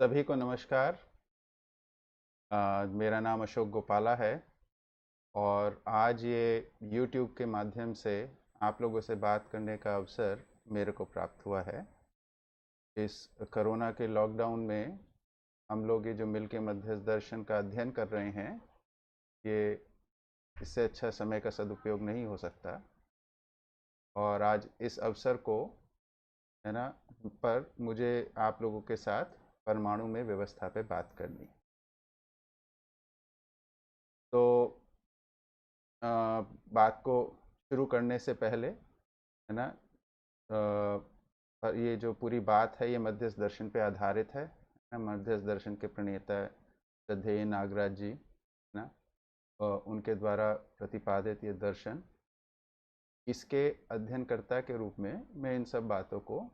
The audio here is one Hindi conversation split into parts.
सभी को नमस्कार। मेरा नाम अशोक गोपाला है और आज ये YouTube के माध्यम से आप लोगों से बात करने का अवसर मेरे को प्राप्त हुआ है। इस कोरोना के लॉकडाउन में हम लोग ये जो मिल के मध्यस्थ दर्शन का अध्ययन कर रहे हैं, ये इससे अच्छा समय का सदुपयोग नहीं हो सकता। और आज इस अवसर को, है ना, पर मुझे आप लोगों के साथ परमाणु में व्यवस्था पे बात करनी है। तो बात को शुरू करने से पहले, है ना, पर ये जो पूरी बात है ये मध्यस्थ दर्शन पे आधारित है। मध्यस्थ दर्शन के प्रणेता श्रद्धेय नागराज जी, है ना, उनके द्वारा प्रतिपादित ये दर्शन, इसके अध्ययनकर्ता के रूप में मैं इन सब बातों को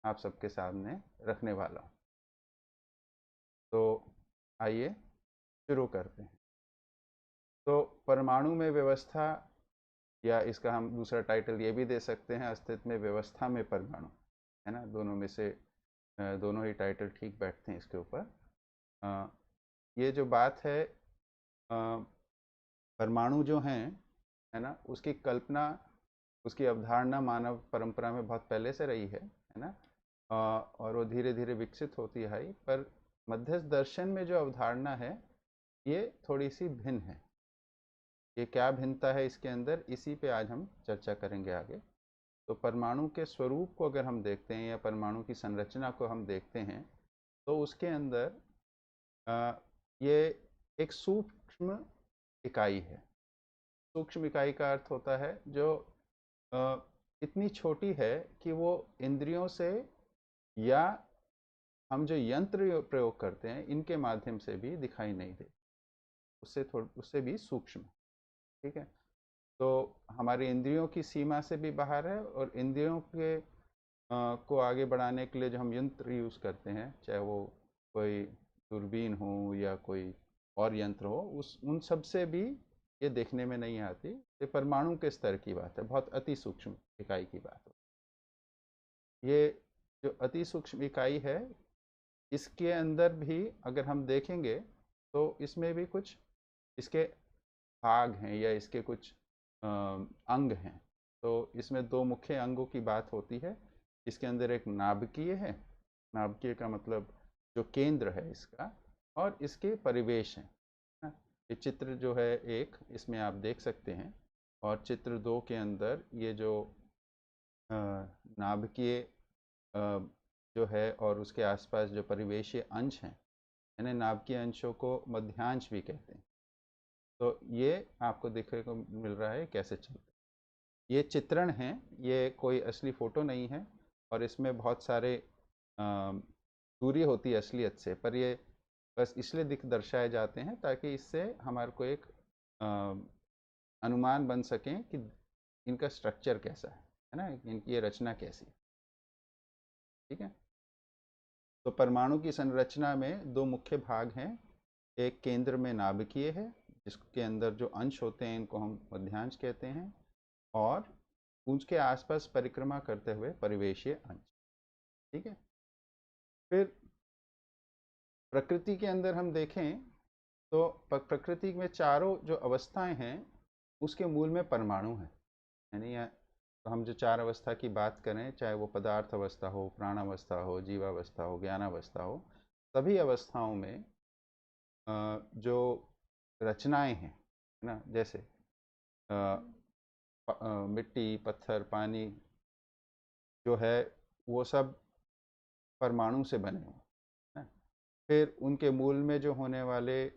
आप सबके सामने रखने वाला हूँ। तो आइए शुरू करते हैं। तो परमाणु में व्यवस्था, या इसका हम दूसरा टाइटल ये भी दे सकते हैं, अस्तित्व में व्यवस्था में परमाणु, है ना। दोनों में से दोनों ही टाइटल ठीक बैठते हैं इसके ऊपर। ये जो बात है, परमाणु जो हैं, है ना, उसकी कल्पना, उसकी अवधारणा मानव परंपरा में बहुत पहले से रही है ना। और वो धीरे धीरे विकसित होती है। पर मध्यस्थ दर्शन में जो अवधारणा है ये थोड़ी सी भिन्न है। ये क्या भिन्नता है इसके अंदर, इसी पे आज हम चर्चा करेंगे आगे। तो परमाणु के स्वरूप को अगर हम देखते हैं या परमाणु की संरचना को हम देखते हैं, तो उसके अंदर ये एक सूक्ष्म इकाई है। सूक्ष्म इकाई का अर्थ होता है जो इतनी छोटी है कि वो इंद्रियों से, या हम जो यंत्र प्रयोग करते हैं इनके माध्यम से भी दिखाई नहीं दे, उससे भी सूक्ष्म, ठीक है। तो हमारी इंद्रियों की सीमा से भी बाहर है, और इंद्रियों के को आगे बढ़ाने के लिए जो हम यंत्र यूज़ करते हैं, चाहे वो कोई दूरबीन हो या कोई और यंत्र हो, उन सब से भी ये देखने में नहीं आती। ये परमाणु के स्तर की बात है, बहुत अति सूक्ष्म इकाई की बात है। ये जो अति सूक्ष्म इकाई है, इसके अंदर भी अगर हम देखेंगे तो इसमें भी कुछ इसके भाग हैं या इसके कुछ अंग हैं। तो इसमें दो मुख्य अंगों की बात होती है। इसके अंदर एक नाभिकीय है, नाभिकीय का मतलब जो केंद्र है इसका, और इसके परिवेश हैं। ये चित्र जो है एक, इसमें आप देख सकते हैं, और चित्र दो के अंदर ये जो नाभिकीय जो है और उसके आसपास जो परिवेशीय अंश हैं, यानी नाभिकीय अंशों को मध्यांश भी कहते हैं। तो ये आपको देखने को मिल रहा है कैसे चलते हैं। ये चित्रण है, ये कोई असली फ़ोटो नहीं है, और इसमें बहुत सारे दूरी होती है असलियत से, पर ये बस इसलिए दर्शाए जाते हैं ताकि इससे हमारे को एक अनुमान बन सकें कि इनका स्ट्रक्चर कैसा है ना, इनकी ये रचना कैसी है, ठीक है। तो परमाणु की संरचना में दो मुख्य भाग हैं। एक केंद्र में नाभिकीय है, जिसके अंदर जो अंश होते हैं इनको हम मध्यांश कहते हैं, और उसके आसपास परिक्रमा करते हुए परिवेशीय अंश, ठीक है। फिर प्रकृति के अंदर हम देखें तो प्रकृति में चारों जो अवस्थाएं हैं उसके मूल में परमाणु है, यानी तो हम जो चार अवस्था की बात करें, चाहे वो पदार्थ अवस्था हो, प्राणावस्था हो, जीवावस्था हो, ज्ञानावस्था हो, सभी अवस्थाओं में जो रचनाएं हैं, है ना, जैसे मिट्टी, पत्थर, पानी जो है, वो सब परमाणु से बने हुए हैं। फिर उनके मूल में जो होने वाले,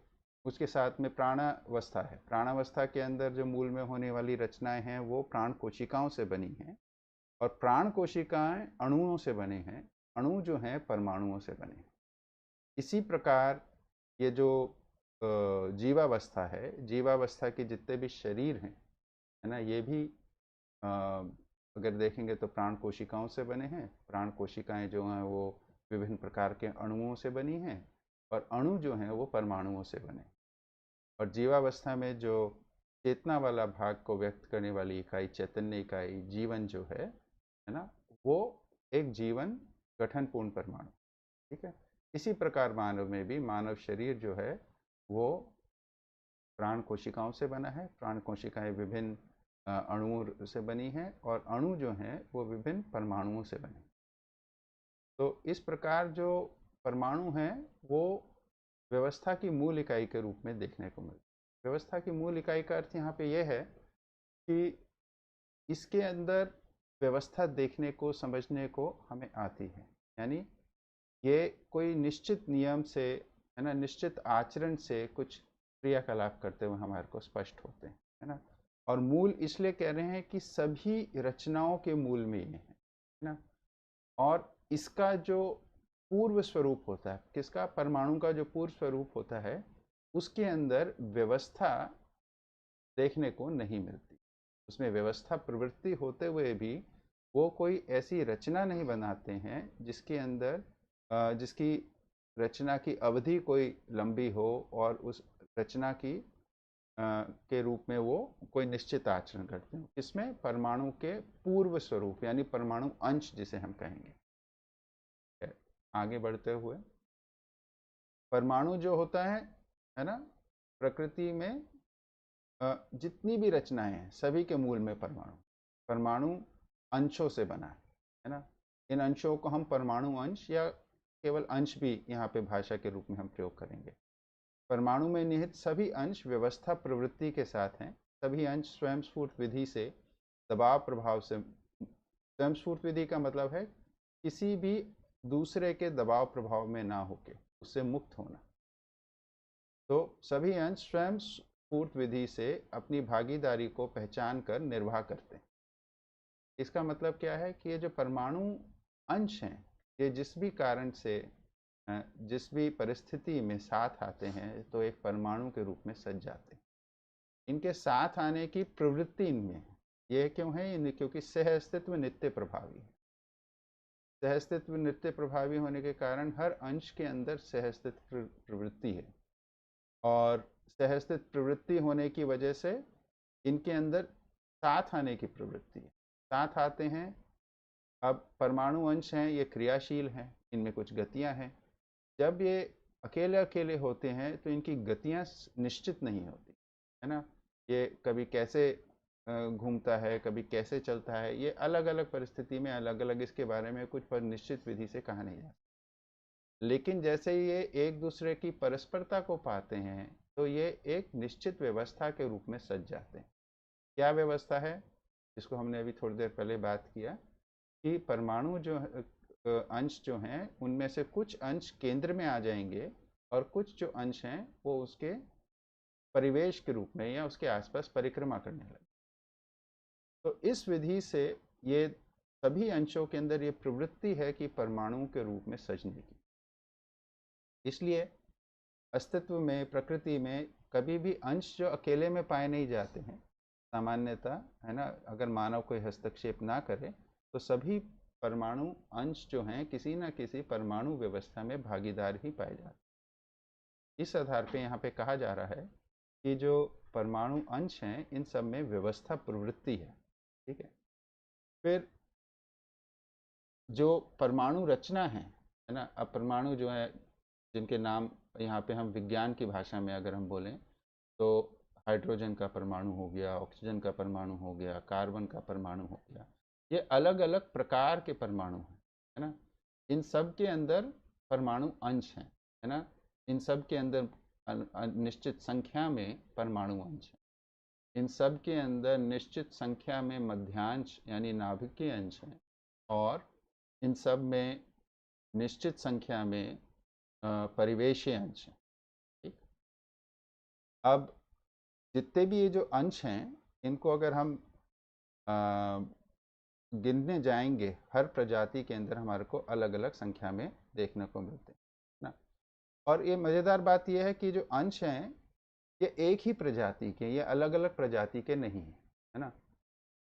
उसके साथ में प्राणावस्था है। प्राणावस्था के अंदर जो मूल में होने वाली रचनाएं हैं वो प्राण कोशिकाओं से बनी हैं, और प्राण कोशिकाएं अणुओं से बने हैं, अणु जो हैं परमाणुओं से बने हैं। इसी प्रकार ये जो जीवावस्था है, जीवावस्था के जितने भी शरीर हैं, है ना, ये भी अगर देखेंगे तो प्राण कोशिकाओं से बने हैं। प्राण कोशिकाएं जो हैं वो विभिन्न प्रकार के अणुओं से बनी हैं, और अणु जो हैं वो परमाणुओं से बने। और जीवावस्था में जो चेतना वाला भाग को व्यक्त करने वाली इकाई, चैतन्य इकाई, जीवन जो है ना, वो एक जीवन गठनपूर्ण परमाणु, ठीक है। इसी प्रकार मानव में भी मानव शरीर जो है वो प्राण कोशिकाओं से बना है। प्राण कोशिकाएं विभिन्न अणुओं से बनी हैं और अणु जो हैं वो विभिन्न परमाणुओं से बने। तो इस प्रकार जो परमाणु हैं वो व्यवस्था की मूल इकाई के रूप में देखने को मिलता है। व्यवस्था की मूल इकाई का अर्थ यहाँ पे यह है कि इसके अंदर व्यवस्था देखने को समझने को हमें आती है, यानी ये कोई निश्चित नियम से, है ना, निश्चित आचरण से कुछ क्रियाकलाप करते हुए हमारे को स्पष्ट होते हैं, है ना। और मूल इसलिए कह रहे हैं कि सभी रचनाओं के मूल में ये है ना। और इसका जो पूर्व स्वरूप होता है, किसका, परमाणु का जो पूर्व स्वरूप होता है, उसके अंदर व्यवस्था देखने को नहीं मिलती। उसमें व्यवस्था प्रवृत्ति होते हुए भी वो कोई ऐसी रचना नहीं बनाते हैं जिसके अंदर जिसकी रचना की अवधि कोई लंबी हो और उस रचना की के रूप में वो कोई निश्चित आचरण करते हैं। इसमें परमाणु के पूर्व स्वरूप यानी परमाणु अंश जिसे हम कहेंगे। आगे बढ़ते हुए परमाणु जो होता है ना, प्रकृति में जितनी भी रचनाएं हैं सभी के मूल में परमाणु अंशों से बना है ना। इन अंशों को हम परमाणु अंश या केवल अंश भी यहाँ पे भाषा के रूप में हम प्रयोग करेंगे। परमाणु में निहित सभी अंश व्यवस्था प्रवृत्ति के साथ हैं। सभी अंश स्वयंस्फूर्त विधि से दबाव प्रभाव से, स्वयंस्फूर्त विधि का मतलब है किसी भी दूसरे के दबाव प्रभाव में ना होके उससे मुक्त होना। तो सभी अंश स्वयं स्फूर्त विधि से अपनी भागीदारी को पहचान कर निर्वाह करते हैं। इसका मतलब क्या है कि ये जो परमाणु अंश हैं ये जिस भी कारण से जिस भी परिस्थिति में साथ आते हैं तो एक परमाणु के रूप में सज जाते हैं। इनके साथ आने की प्रवृत्ति इनमें है। ये क्यों है? क्योंकि सह अस्तित्व नित्य प्रभावी है। सह अस्तित्व नित्य प्रभावी होने के कारण हर अंश के अंदर सह अस्तित्व प्रवृत्ति है और सह अस्तित्व प्रवृत्ति होने की वजह से इनके अंदर साथ आने की प्रवृत्ति है। साथ आते हैं। अब परमाणु अंश हैं, ये क्रियाशील हैं, इनमें कुछ गतियां हैं। जब ये अकेले अकेले होते हैं तो इनकी गतियां निश्चित नहीं होती, है ना। ये कभी कैसे घूमता है, कभी कैसे चलता है, ये अलग अलग परिस्थिति में अलग अलग, इसके बारे में कुछ पर निश्चित विधि से कहा नहीं जाता। लेकिन जैसे ये एक दूसरे की परस्परता को पाते हैं तो ये एक निश्चित व्यवस्था के रूप में सज जाते हैं। क्या व्यवस्था है? जिसको हमने अभी थोड़ी देर पहले बात किया कि परमाणु जो अंश जो हैं उनमें से कुछ अंश केंद्र में आ जाएंगे और कुछ जो अंश हैं वो उसके परिवेश के रूप में या उसके आसपास परिक्रमा करने लगे। तो इस विधि से ये सभी अंशों के अंदर ये प्रवृत्ति है कि परमाणु के रूप में सजने की। इसलिए अस्तित्व में, प्रकृति में कभी भी अंश जो अकेले में पाए नहीं जाते हैं सामान्यतः, है ना। अगर मानव कोई हस्तक्षेप ना करे तो सभी परमाणु अंश जो हैं किसी न किसी परमाणु व्यवस्था में भागीदार ही पाए जाते हैं। इस आधार पे यहाँ पे कहा जा रहा है कि जो परमाणु अंश हैं इन सब में व्यवस्था प्रवृत्ति है, ठीक है। फिर जो परमाणु रचना है ना, अब परमाणु जो है जिनके नाम यहाँ पे हम विज्ञान की भाषा में अगर हम बोलें तो हाइड्रोजन का परमाणु हो गया, ऑक्सीजन का परमाणु हो गया, कार्बन का परमाणु हो गया, ये अलग अलग प्रकार के परमाणु हैं, है ना। इन सब के अंदर परमाणु अंश हैं, है ना। इन सब के अंदर निश्चित संख्या में परमाणु अंश हैं। इन सब के अंदर निश्चित संख्या में मध्यांश यानी नाभिकीय अंश हैं और इन सब में निश्चित संख्या में परिवेशीय अंश हैं, ठीक। अब जितने भी ये जो अंश हैं इनको अगर हम गिनने जाएंगे हर प्रजाति के अंदर हमारे को अलग अलग संख्या में देखने को मिलते हैं ना। और ये मज़ेदार बात यह है कि जो अंश हैं ये एक ही प्रजाति के, ये अलग अलग प्रजाति के नहीं हैं, है ना।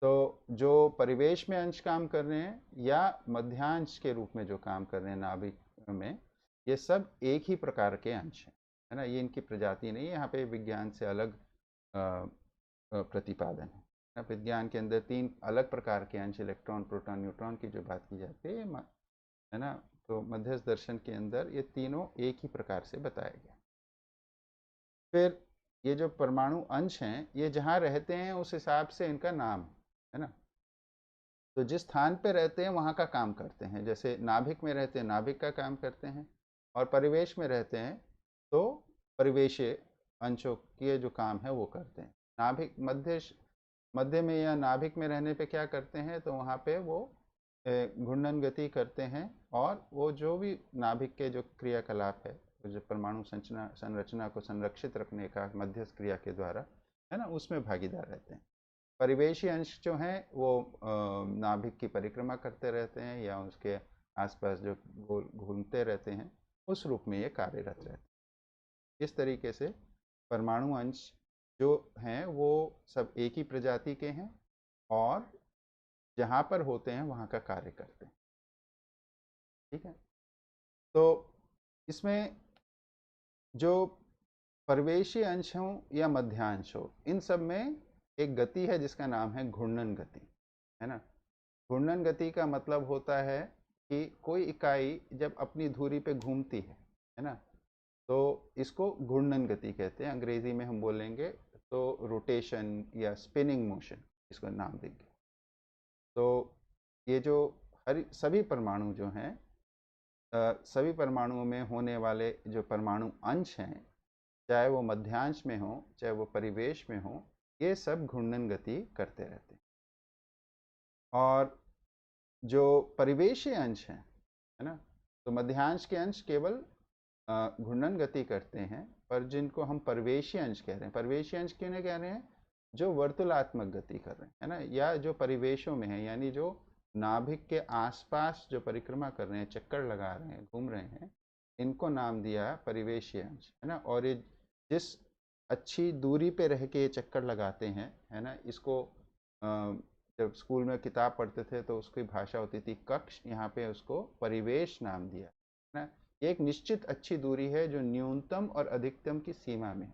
तो जो परिवेश में अंश काम कर रहे हैं या मध्यांश के रूप में जो काम कर रहे हैं नाभिक में, ये सब एक ही प्रकार के अंश हैं, है ना। ये इनकी प्रजाति नहीं है। यहाँ पे विज्ञान से अलग प्रतिपादन है। विज्ञान के अंदर 3 अलग प्रकार के अंश, इलेक्ट्रॉन, प्रोटॉन, न्यूट्रॉन की जो बात की जाती है ना, तो मध्यस्थ दर्शन के अंदर ये तीनों एक ही प्रकार से बताया गया। फिर ये जो परमाणु अंश हैं ये जहाँ रहते हैं उस हिसाब से इनका नाम है ना। तो जिस स्थान पे रहते हैं वहाँ का काम करते हैं, जैसे नाभिक में रहते हैं नाभिक का काम करते हैं, और परिवेश में रहते हैं तो परिवेशीय अंशों के जो काम है वो करते हैं। नाभिक मध्य में या नाभिक में रहने पे क्या करते हैं, तो वहाँ पे वो घूर्णन गति करते हैं, और वो जो भी नाभिक के जो क्रियाकलाप है, जो परमाणु संरचना को संरक्षित रखने का मध्यस्थ क्रिया के द्वारा है ना, उसमें भागीदार रहते हैं। परिवेशी अंश जो हैं वो नाभिक की परिक्रमा करते रहते हैं या उसके आसपास जो घूमते रहते हैं, उस रूप में ये कार्यरत रहते हैं। इस तरीके से परमाणु अंश जो हैं वो सब एक ही प्रजाति के हैं और जहाँ पर होते हैं वहाँ का कार्य करते हैं। ठीक है, तो इसमें जो परिवेशी अंश हो या मध्यांश हो, इन सब में एक गति है जिसका नाम है घूर्णन गति, है ना। घूर्णन गति का मतलब होता है कि कोई इकाई जब अपनी धुरी पे घूमती है ना, तो इसको घूर्णन गति कहते हैं। अंग्रेजी में हम बोलेंगे तो रोटेशन या स्पिनिंग मोशन इसको नाम देंगे। तो ये जो सभी परमाणु जो हैं, सभी परमाणुओं में होने वाले जो परमाणु अंश हैं, चाहे वो मध्यांश में हो चाहे वो परिवेश में हो, ये सब घूर्णन गति करते रहते हैं। और जो परिवेशीय अंश हैं, है ना, तो मध्यांश के अंश केवल घूर्णन गति करते हैं, पर जिनको हम परिवेशीय अंश कह रहे हैं, परिवेशीय अंश किन्हें कह रहे हैं, जो वर्तुलात्मक गति कर रहे हैं, है ना, या जो परिवेशों में है, यानी जो नाभिक के आसपास जो परिक्रमा कर रहे हैं, चक्कर लगा रहे हैं, घूम रहे हैं, इनको नाम दिया परिवेशीय अंश, है ना। और ये जिस अच्छी दूरी पे रह के ये चक्कर लगाते हैं, है ना, इसको जब स्कूल में किताब पढ़ते थे तो उसकी भाषा होती थी कक्ष, यहाँ पे उसको परिवेश नाम दिया, है ना। एक निश्चित अच्छी दूरी है जो न्यूनतम और अधिकतम की सीमा में है,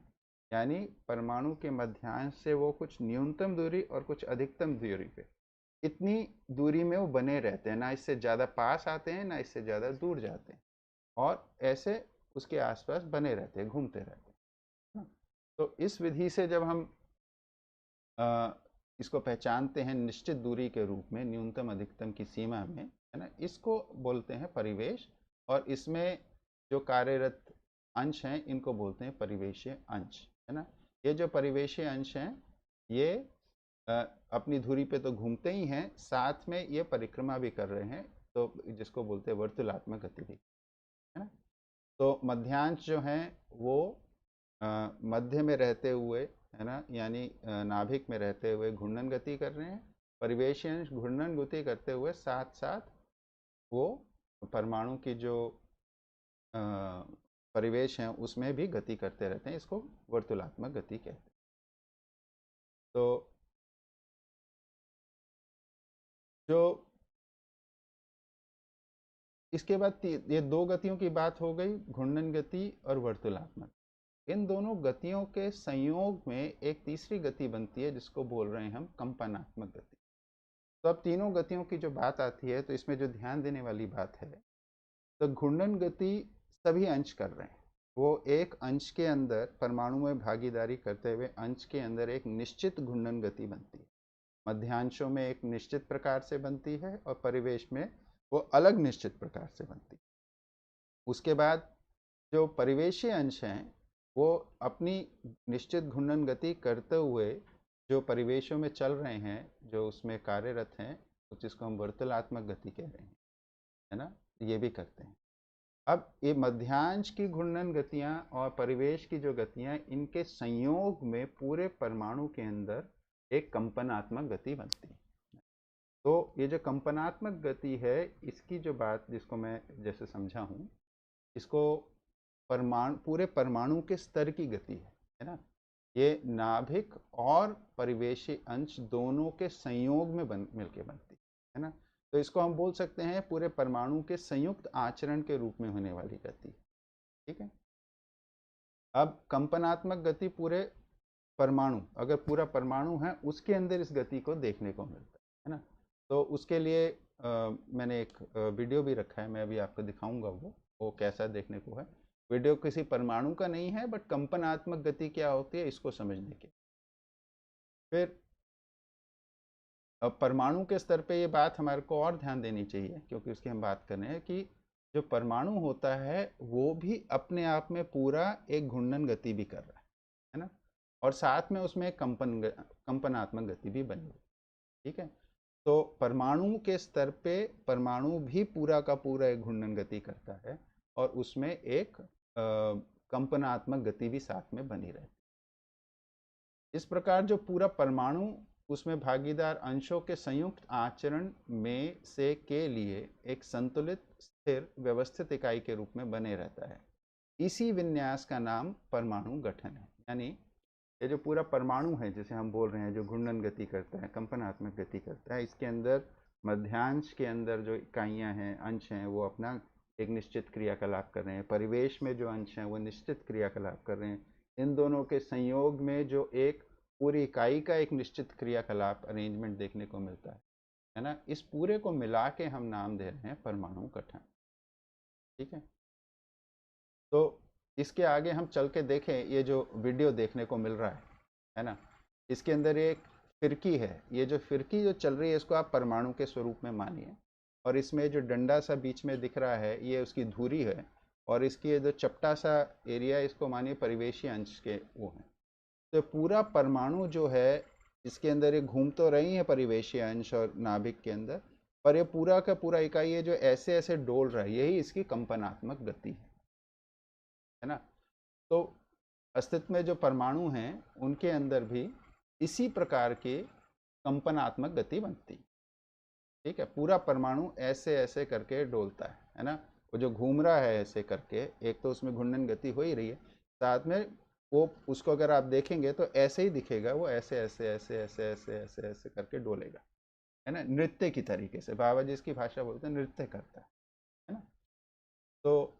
यानी परमाणु के मध्यांश से वो कुछ न्यूनतम दूरी और कुछ अधिकतम दूरी पे, इतनी दूरी में वो बने रहते हैं, ना इससे ज़्यादा पास आते हैं ना इससे ज़्यादा दूर जाते हैं, और ऐसे उसके आसपास बने रहते हैं, घूमते रहते हैं। तो इस विधि से जब हम इसको पहचानते हैं निश्चित दूरी के रूप में, न्यूनतम अधिकतम की सीमा में, है ना, इसको बोलते हैं परिवेश। और इसमें जो कार्यरत अंश हैं इनको बोलते हैं परिवेशीय अंश, है ना। ये जो परिवेशीय अंश हैं ये अपनी धुरी पे तो घूमते ही हैं, साथ में ये परिक्रमा भी कर रहे हैं, तो जिसको बोलते हैं वर्तुलात्मक गतिविधि, है ना। तो मध्यांश जो हैं वो मध्य में रहते हुए, है ना, यानी नाभिक में रहते हुए घूर्णन गति कर रहे हैं। परिवेशीय अंश घूर्णन गति करते हुए साथ साथ वो परमाणु की जो परिवेश हैं उसमें भी गति करते रहते हैं, इसको वर्तुलात्मक गति कहते हैं। तो जो इसके बाद ये दो गतियों की बात हो गई, घूर्णन गति और वर्तुलात्मक। इन दोनों गतियों के संयोग में एक तीसरी गति बनती है जिसको बोल रहे हैं हम कंपनात्मक गति। तो अब तीनों गतियों की जो बात आती है तो इसमें जो ध्यान देने वाली बात है, तो घूर्णन गति सभी अंश कर रहे हैं, वो एक अंश के अंदर परमाणु में भागीदारी करते हुए अंश के अंदर एक निश्चित घूर्णन गति बनती है। मध्यांशों में एक निश्चित प्रकार से बनती है और परिवेश में वो अलग निश्चित प्रकार से बनती है। उसके बाद जो परिवेशीय अंश हैं वो अपनी निश्चित घूर्णन गति करते हुए जो परिवेशों में चल रहे हैं, जो उसमें कार्यरत हैं, तो जिसको हम वर्तुलात्मक गति कह रहे हैं, है ना, ये भी करते हैं। अब ये मध्यांश की घूर्णन गतियाँ और परिवेश की जो गतियाँ, इनके संयोग में पूरे परमाणु के अंदर एक कंपनात्मक गति बनती है। तो ये जो कंपनात्मक गति है, इसकी जो बात जिसको मैं जैसे समझा हूँ, इसको पूरे परमाणु के स्तर की गति है ना। ये नाभिक और परिवेशी अंश दोनों के संयोग में मिलके बनती है ना। तो इसको हम बोल सकते हैं पूरे परमाणु के संयुक्त आचरण के रूप में होने वाली गति, ठीक है। अब कंपनात्मक गति पूरे परमाणु, अगर पूरा परमाणु है उसके अंदर इस गति को देखने को मिलता है ना। तो उसके लिए मैंने एक वीडियो भी रखा है, मैं अभी आपको दिखाऊंगा वो कैसा देखने को है। वीडियो किसी परमाणु का नहीं है, बट कंपनात्मक गति क्या होती है इसको समझने के। फिर अब परमाणु के स्तर पे ये बात हमारे को और ध्यान देनी चाहिए, क्योंकि उसकी हम बात कर रहे हैं कि जो परमाणु होता है वो भी अपने आप में पूरा एक घूर्णन गति भी कर रहा है ना, और साथ में उसमें कंपनात्मक गति भी बनी हुई। ठीक है, तो परमाणु के स्तर पे परमाणु भी पूरा का पूरा एक घूर्णन गति करता है, और उसमें एक कंपनात्मक गति भी साथ में बनी रहती है। इस प्रकार जो पूरा परमाणु उसमें भागीदार अंशों के संयुक्त आचरण में से के लिए एक संतुलित स्थिर व्यवस्थित इकाई के रूप में बने रहता है। इसी विन्यास का नाम परमाणु गठन है। यानी ये जो पूरा परमाणु है जिसे हम बोल रहे हैं, जो घूर्णन गति करता है, कंपनात्मक गति करता है, इसके अंदर मध्यांश के अंदर जो इकाइयां हैं, अंश हैं, वो अपना एक निश्चित क्रियाकलाप कर रहे हैं। परिवेश में जो अंश हैं वो निश्चित क्रियाकलाप कर रहे हैं। इन दोनों के संयोग में जो एक पूरी इकाई का एक निश्चित क्रियाकलाप अरेंजमेंट देखने को मिलता है ना, इस पूरे को मिला के हम नाम दे रहे हैं परमाणु गठन। ठीक है, तो इसके आगे हम चल के देखें, ये जो वीडियो देखने को मिल रहा है ना, इसके अंदर एक फिरकी है। ये जो फिरकी जो चल रही है इसको आप परमाणु के स्वरूप में मानिए, और इसमें जो डंडा सा बीच में दिख रहा है ये उसकी धुरी है, और इसकी ये जो चपटा सा एरिया इसको मानिए परिवेशी अंश के वो है। तो पूरा परमाणु जो है इसके अंदर ये घूम तो रही है परिवेशी अंश और नाभिक के अंदर, पर ये पूरा का पूरा इकाई है जो ऐसे ऐसे डोल रहा है, यही इसकी कंपनात्मक गति है ना। तो अस्तित्व में जो परमाणु हैं उनके अंदर भी इसी प्रकार की कंपनात्मक गति बनती। ठीक है, पूरा परमाणु ऐसे ऐसे करके डोलता है ना। वो जो घूम रहा है ऐसे करके, एक तो उसमें घूर्णन गति हो ही रही है, साथ में वो उसको अगर आप देखेंगे तो ऐसे ही दिखेगा, वो ऐसे ऐसे ऐसे ऐसे ऐसे ऐसे ऐसे करके डोलेगा, है ना, नृत्य की तरीके से। बाबा जी इसकी भाषा बोलते हैं नृत्य करता है ना। तो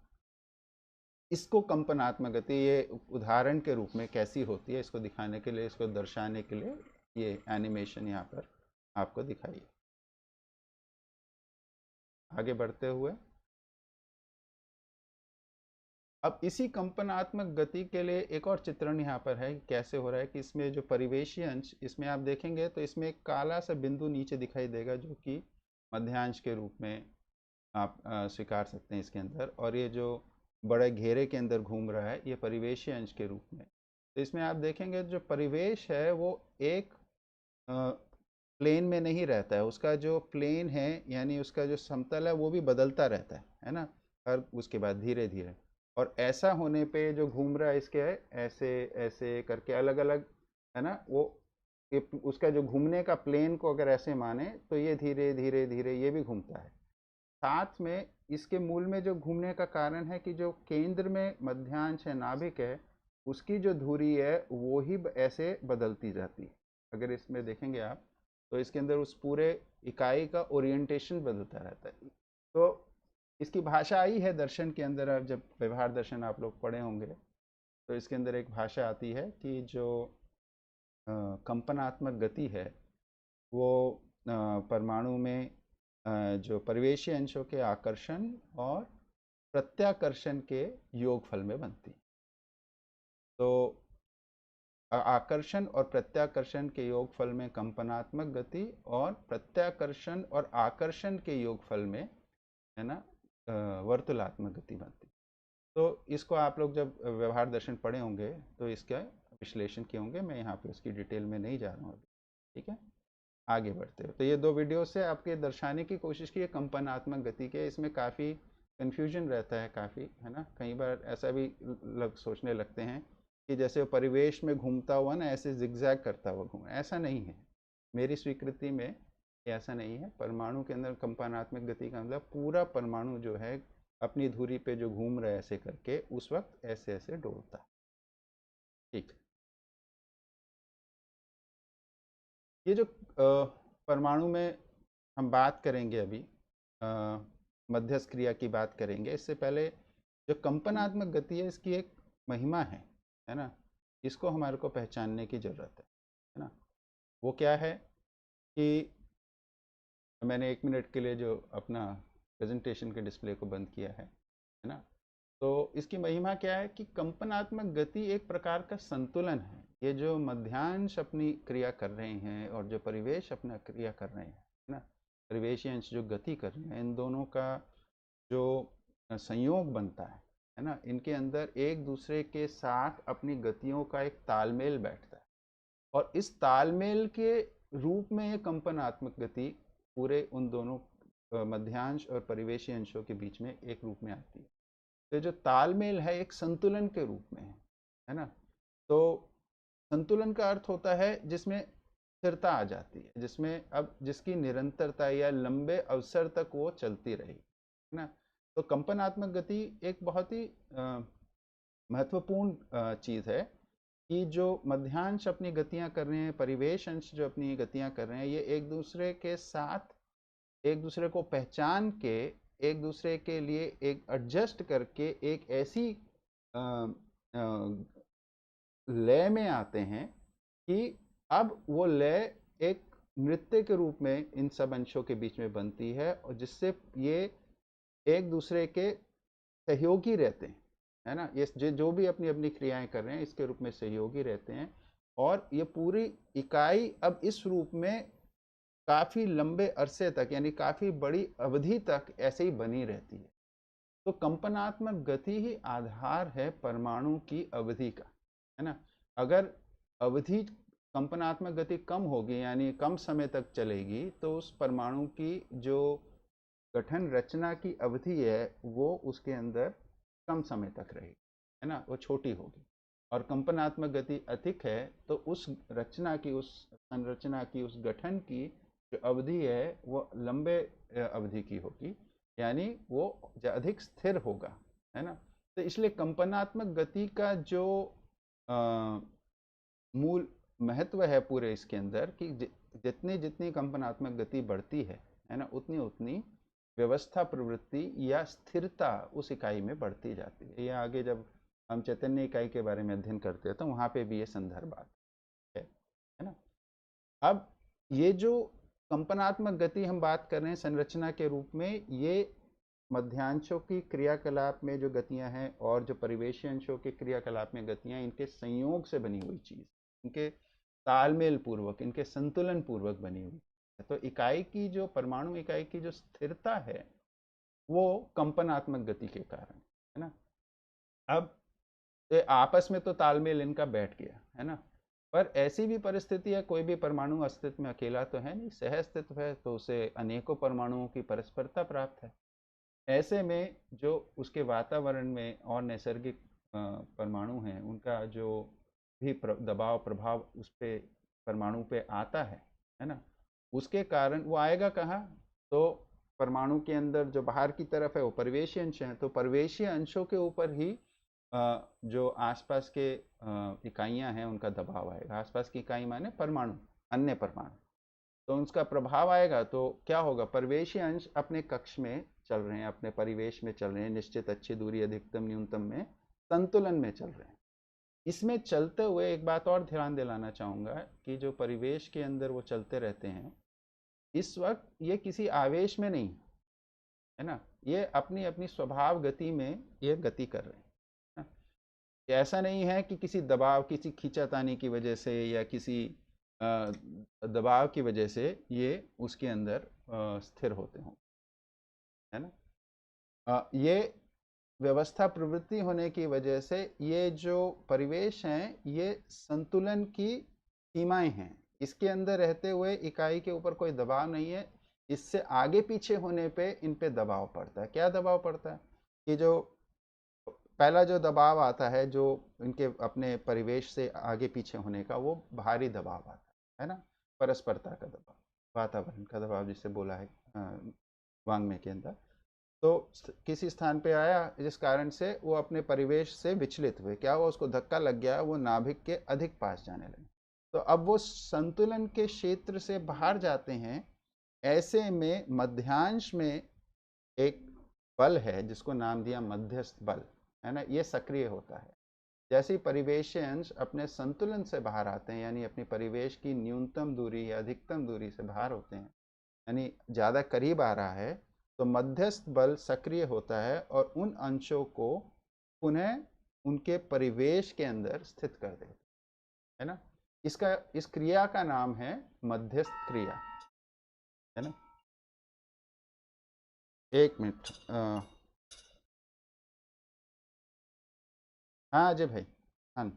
इसको कंपनात्मक गति ये उदाहरण के रूप में कैसी होती है इसको दिखाने के लिए, इसको दर्शाने के लिए ये एनिमेशन यहाँ पर आपको दिखाई। आगे बढ़ते हुए अब इसी कंपनात्मक गति के लिए एक और चित्रण यहाँ पर है कैसे हो रहा है कि इसमें जो परिवेशी अंश, इसमें आप देखेंगे तो इसमें एक काला सा बिंदु नीचे दिखाई देगा जो कि मध्यांश के रूप में आप स्वीकार सकते हैं इसके अंदर, और ये जो बड़े घेरे के अंदर घूम रहा है ये परिवेशी अंश के रूप में। तो इसमें आप देखेंगे जो परिवेश है वो एक प्लेन में नहीं रहता है, उसका जो प्लेन है यानी उसका जो समतल है वो भी बदलता रहता है ना, हर उसके बाद धीरे धीरे। और ऐसा होने पे जो घूम रहा है इसके ऐसे ऐसे करके अलग अलग, है ना, वो उसका जो घूमने का प्लेन को अगर ऐसे माने तो ये धीरे धीरे धीरे ये भी घूमता है। साथ में इसके मूल में जो घूमने का कारण है कि जो केंद्र में मध्यांश है, नाभिक है, उसकी जो धुरी है वो ही ऐसे बदलती जाती है। अगर इसमें देखेंगे आप तो इसके अंदर उस पूरे इकाई का ओरिएंटेशन बदलता रहता है। तो इसकी भाषा आई है दर्शन के अंदर, आप जब व्यवहार दर्शन आप लोग पढ़े होंगे तो इसके अंदर एक भाषा आती है कि जो कंपनात्मक गति है वो परमाणु में जो परिवेशी अंशों के आकर्षण और प्रत्याकर्षण के योगफल में बनती। तो आकर्षण और प्रत्याकर्षण के योगफल में कंपनात्मक गति, और प्रत्याकर्षण और आकर्षण के योगफल में, है ना, वर्तुलात्मक गति बनती। तो इसको आप लोग जब व्यवहार दर्शन पढ़े होंगे तो इसका विश्लेषण किए होंगे, मैं यहाँ पे उसकी डिटेल में नहीं जा रहा हूँ। ठीक है, आगे बढ़ते हो तो ये दो वीडियो से आपके दर्शाने की कोशिश की है कंपनात्मक गति के। इसमें काफ़ी कन्फ्यूजन रहता है काफ़ी, है ना, कई बार ऐसा भी सोचने लगते हैं कि जैसे परिवेश में घूमता हुआ ना ऐसे जिगजैग करता हुआ घूम, ऐसा नहीं है। मेरी स्वीकृति में ऐसा नहीं है। परमाणु के अंदर कंपनात्मक गति का मतलब पूरा परमाणु जो है अपनी धुरी पे जो घूम रहा है ऐसे करके उस वक्त ऐसे ऐसे डोलता है। ठीक, ये जो परमाणु में हम बात करेंगे अभी, मध्यस्थ क्रिया की बात करेंगे, इससे पहले जो कंपनात्मक गति है इसकी एक महिमा है ना, इसको हमारे को पहचानने की ज़रूरत है ना। वो क्या है कि मैंने 1 मिनट के लिए जो अपना प्रेजेंटेशन के डिस्प्ले को बंद किया है ना। तो इसकी महिमा क्या है कि कंपनात्मक गति एक प्रकार का संतुलन है। ये जो मध्यांश अपनी क्रिया कर रहे हैं और जो परिवेश अपना क्रिया कर रहे हैं, है ना, परिवेशीय अंश जो गति कर रहे हैं, इन दोनों का जो संयोग बनता है ना, इनके अंदर एक दूसरे के साथ अपनी गतियों का एक तालमेल बैठता है और इस तालमेल के रूप में ये कंपनात्मक गति पूरे उन दोनों मध्यांश और परिवेशी अंशों के बीच में एक रूप में आती है। तो जो तालमेल है एक संतुलन के रूप में है ना। तो संतुलन का अर्थ होता है जिसमें स्थिरता आ जाती है, जिसमें अब जिसकी निरंतरता या लंबे अवसर तक वो चलती रही, है ना। तो कंपनात्मक गति एक बहुत ही महत्वपूर्ण चीज़ है कि जो मध्यांश अपनी गतियां कर रहे हैं, परिवेश अंश जो अपनी गतियां कर रहे हैं, ये एक दूसरे के साथ एक दूसरे को पहचान के एक दूसरे के लिए एक एडजस्ट करके एक ऐसी लय में आते हैं कि अब वो लय एक नृत्य के रूप में इन सब अंशों के बीच में बनती है और जिससे ये एक दूसरे के सहयोगी रहते हैं, है ना। ये जो भी अपनी अपनी क्रियाएं कर रहे हैं इसके रूप में सहयोगी रहते हैं और ये पूरी इकाई अब इस रूप में काफ़ी लंबे अरसे तक यानी काफ़ी बड़ी अवधि तक ऐसे ही बनी रहती है। तो कंपनात्मक गति ही आधार है परमाणु की अवधि का, है ना। अगर अवधि कंपनात्मक गति कम होगी यानी कम समय तक चलेगी तो उस परमाणु की जो गठन रचना की अवधि है वो उसके अंदर कम समय तक रहेगी, है ना, वो छोटी होगी। और कंपनात्मक गति अधिक है तो उस रचना की, उस संरचना की, उस गठन की जो अवधि है वो लंबे अवधि की होगी, यानी वो अधिक स्थिर होगा, है ना। तो इसलिए कंपनात्मक गति का जो मूल महत्व है पूरे इसके अंदर कि जितनी जितनी कंपनात्मक गति बढ़ती है ना, उतनी उतनी व्यवस्था प्रवृत्ति या स्थिरता उस इकाई में बढ़ती जाती है। ये आगे जब हम चैतन्य इकाई के बारे में अध्ययन करते हैं तो वहाँ पे भी ये संदर्भ आता है ना। अब ये जो कंपनात्मक गति हम बात कर रहे हैं संरचना के रूप में, ये मध्यांशों की क्रियाकलाप में जो गतियां हैं और जो परिवेशी अंशों के क्रियाकलाप में गतियां, इनके संयोग से बनी हुई चीज़, इनके तालमेल पूर्वक, इनके संतुलन पूर्वक बनी हुई। तो इकाई की जो परमाणु इकाई की जो स्थिरता है वो कंपनात्मक गति के कारण, है ना। अब आपस में तो तालमेल इनका बैठ गया, है ना, पर ऐसी भी परिस्थिति है कोई भी परमाणु अस्तित्व में अकेला तो है नहीं, सह अस्तित्व है, तो उसे अनेकों परमाणुओं की परस्परता प्राप्त है। ऐसे में जो उसके वातावरण में और नैसर्गिक परमाणु हैं उनका जो भी दबाव प्रभाव उस पे परमाणु पे आता है ना, उसके कारण वो आएगा कहाँ, तो परमाणु के अंदर जो बाहर की तरफ है वो परिवेशी अंश हैं, तो परिवेशी अंशों के ऊपर ही जो आसपास के इकाइयाँ हैं उनका दबाव आएगा। आसपास की इकाई माने परमाणु, अन्य परमाणु, तो उसका प्रभाव आएगा। तो क्या होगा, परिवेशी अंश अपने कक्ष में चल रहे हैं, अपने परिवेश में चल रहे हैं, निश्चित अच्छी दूरी अधिकतम न्यूनतम में संतुलन में चल रहे हैं। इसमें चलते हुए एक बात और ध्यान दिलाना चाहूँगा कि जो परिवेश के अंदर वो चलते रहते हैं, इस वक्त ये किसी आवेश में नहीं है ना, ये अपनी अपनी स्वभाव गति में ये गति कर रहे हैं। ऐसा नहीं है कि किसी दबाव, किसी खींचातानी की वजह से या किसी दबाव की वजह से ये उसके अंदर स्थिर होते हों, है ना। ये व्यवस्था प्रवृत्ति होने की वजह से ये जो परिवेश हैं ये संतुलन की सीमाएं हैं, इसके अंदर रहते हुए इकाई के ऊपर कोई दबाव नहीं है। इससे आगे पीछे होने पे इन पे दबाव पड़ता है। क्या दबाव पड़ता है कि जो पहला जो दबाव आता है जो इनके अपने परिवेश से आगे पीछे होने का, वो भारी दबाव आता है ना, परस्परता का दबाव, वातावरण का दबाव जिसे बोला है वांग्मय के अंदर। तो किसी स्थान पे आया जिस कारण से वो अपने परिवेश से विचलित हुए, क्या हुआ, उसको धक्का लग गया, वो नाभिक के अधिक पास जाने लगे, तो अब वो संतुलन के क्षेत्र से बाहर जाते हैं। ऐसे में मध्यांश में एक बल है जिसको नाम दिया मध्यस्थ बल, है ना, ये सक्रिय होता है। जैसे ही परिवेशीय अंश अपने संतुलन से बाहर आते हैं, यानी अपनी परिवेश की न्यूनतम दूरी या अधिकतम दूरी से बाहर होते हैं, यानी ज़्यादा करीब आ रहा है, तो मध्यस्थ बल सक्रिय होता है और उन अंशों को पुनः उनके परिवेश के अंदर स्थित कर देता है ना। इस क्रिया का नाम है मध्यस्थ क्रिया, है ना। एक मिनट। हाँ अजय भाई। हाँ।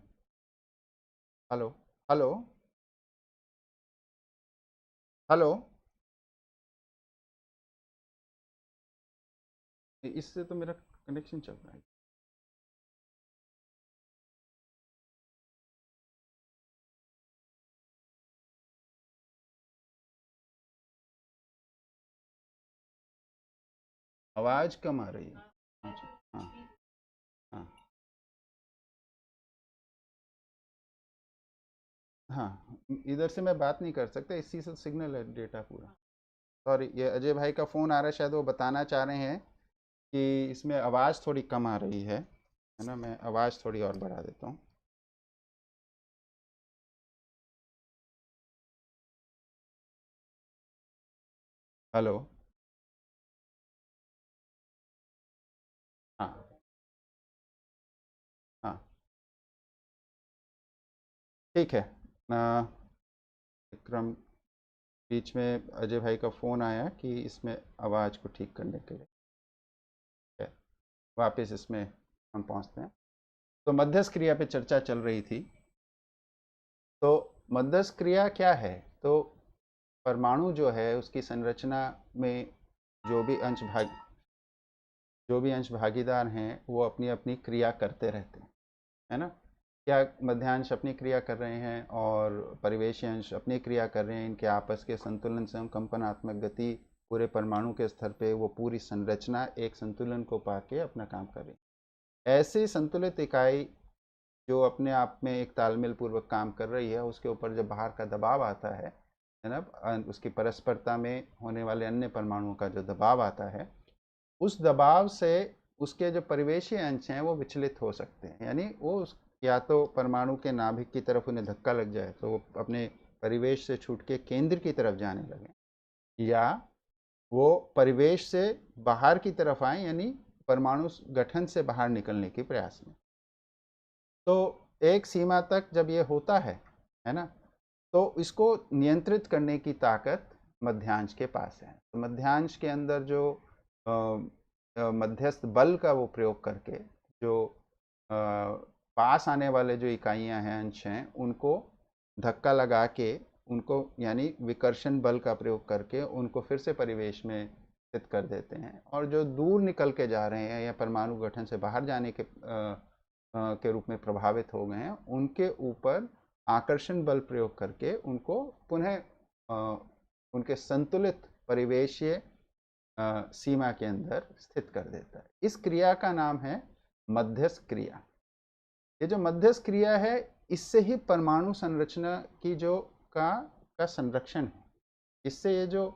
हेलो। हेलो। हेलो। इससे तो मेरा कनेक्शन चल रहा है। आवाज कम आ रही है। अच्छा, हाँ। हाँ। हाँ, इधर से मैं बात नहीं कर सकता, इसी से सिग्नल है डेटा पूरा। सॉरी, ये अजय भाई का फ़ोन आ रहा है, शायद वो बताना चाह रहे हैं कि इसमें आवाज़ थोड़ी कम आ रही है ना। मैं आवाज़ थोड़ी और बढ़ा देता हूँ। हेलो। हाँ। हाँ। ठीक है। विक्रम, बीच में अजय भाई का फ़ोन आया कि इसमें आवाज़ को ठीक करने के लिए है। वापस इसमें हम पहुँचते हैं। तो मध्यस्थ क्रिया पे चर्चा चल रही थी। तो मध्यस्थ क्रिया क्या है? तो परमाणु जो है उसकी संरचना में जो भी अंश भाग जो भी अंश भागीदार हैं वो अपनी अपनी क्रिया करते रहते हैं, है ना। क्या मध्यांश अपनी क्रिया कर रहे हैं और परिवेशी अंश अपनी क्रिया कर रहे हैं। इनके आपस के संतुलन से कंपनात्मक गति पूरे परमाणु के स्तर पे वो पूरी संरचना एक संतुलन को पाके अपना काम कर रही है। ऐसी संतुलित इकाई जो अपने आप में एक तालमेल पूर्वक काम कर रही है, उसके ऊपर जब बाहर का दबाव आता है ना, उसकी परस्परता में होने वाले अन्य परमाणुओं का जो दबाव आता है, उस दबाव से उसके जो परिवेशी अंश हैं वो विचलित हो सकते हैं। यानी वो या तो परमाणु के नाभिक की तरफ उन्हें धक्का लग जाए तो वो अपने परिवेश से छूट के केंद्र की तरफ जाने लगे, या वो परिवेश से बाहर की तरफ आए, यानी परमाणु गठन से बाहर निकलने के प्रयास में। तो एक सीमा तक जब ये होता है ना, तो इसको नियंत्रित करने की ताकत मध्यांश के पास है। तो मध्यांश के अंदर जो मध्यस्थ बल का वो प्रयोग करके जो पास आने वाले जो इकाइयां हैं, अंश हैं, उनको धक्का लगा के उनको, यानी विकर्षण बल का प्रयोग करके उनको फिर से परिवेश में स्थित कर देते हैं। और जो दूर निकल के जा रहे हैं या परमाणु गठन से बाहर जाने के रूप में प्रभावित हो गए हैं, उनके ऊपर आकर्षण बल प्रयोग करके उनको पुनः उनके संतुलित परिवेशीय सीमा के अंदर स्थित कर देता है। इस क्रिया का नाम है मध्यस्थ क्रिया। ये जो मध्यस्थ क्रिया है, इससे ही परमाणु संरचना की जो का संरक्षण है। इससे ये जो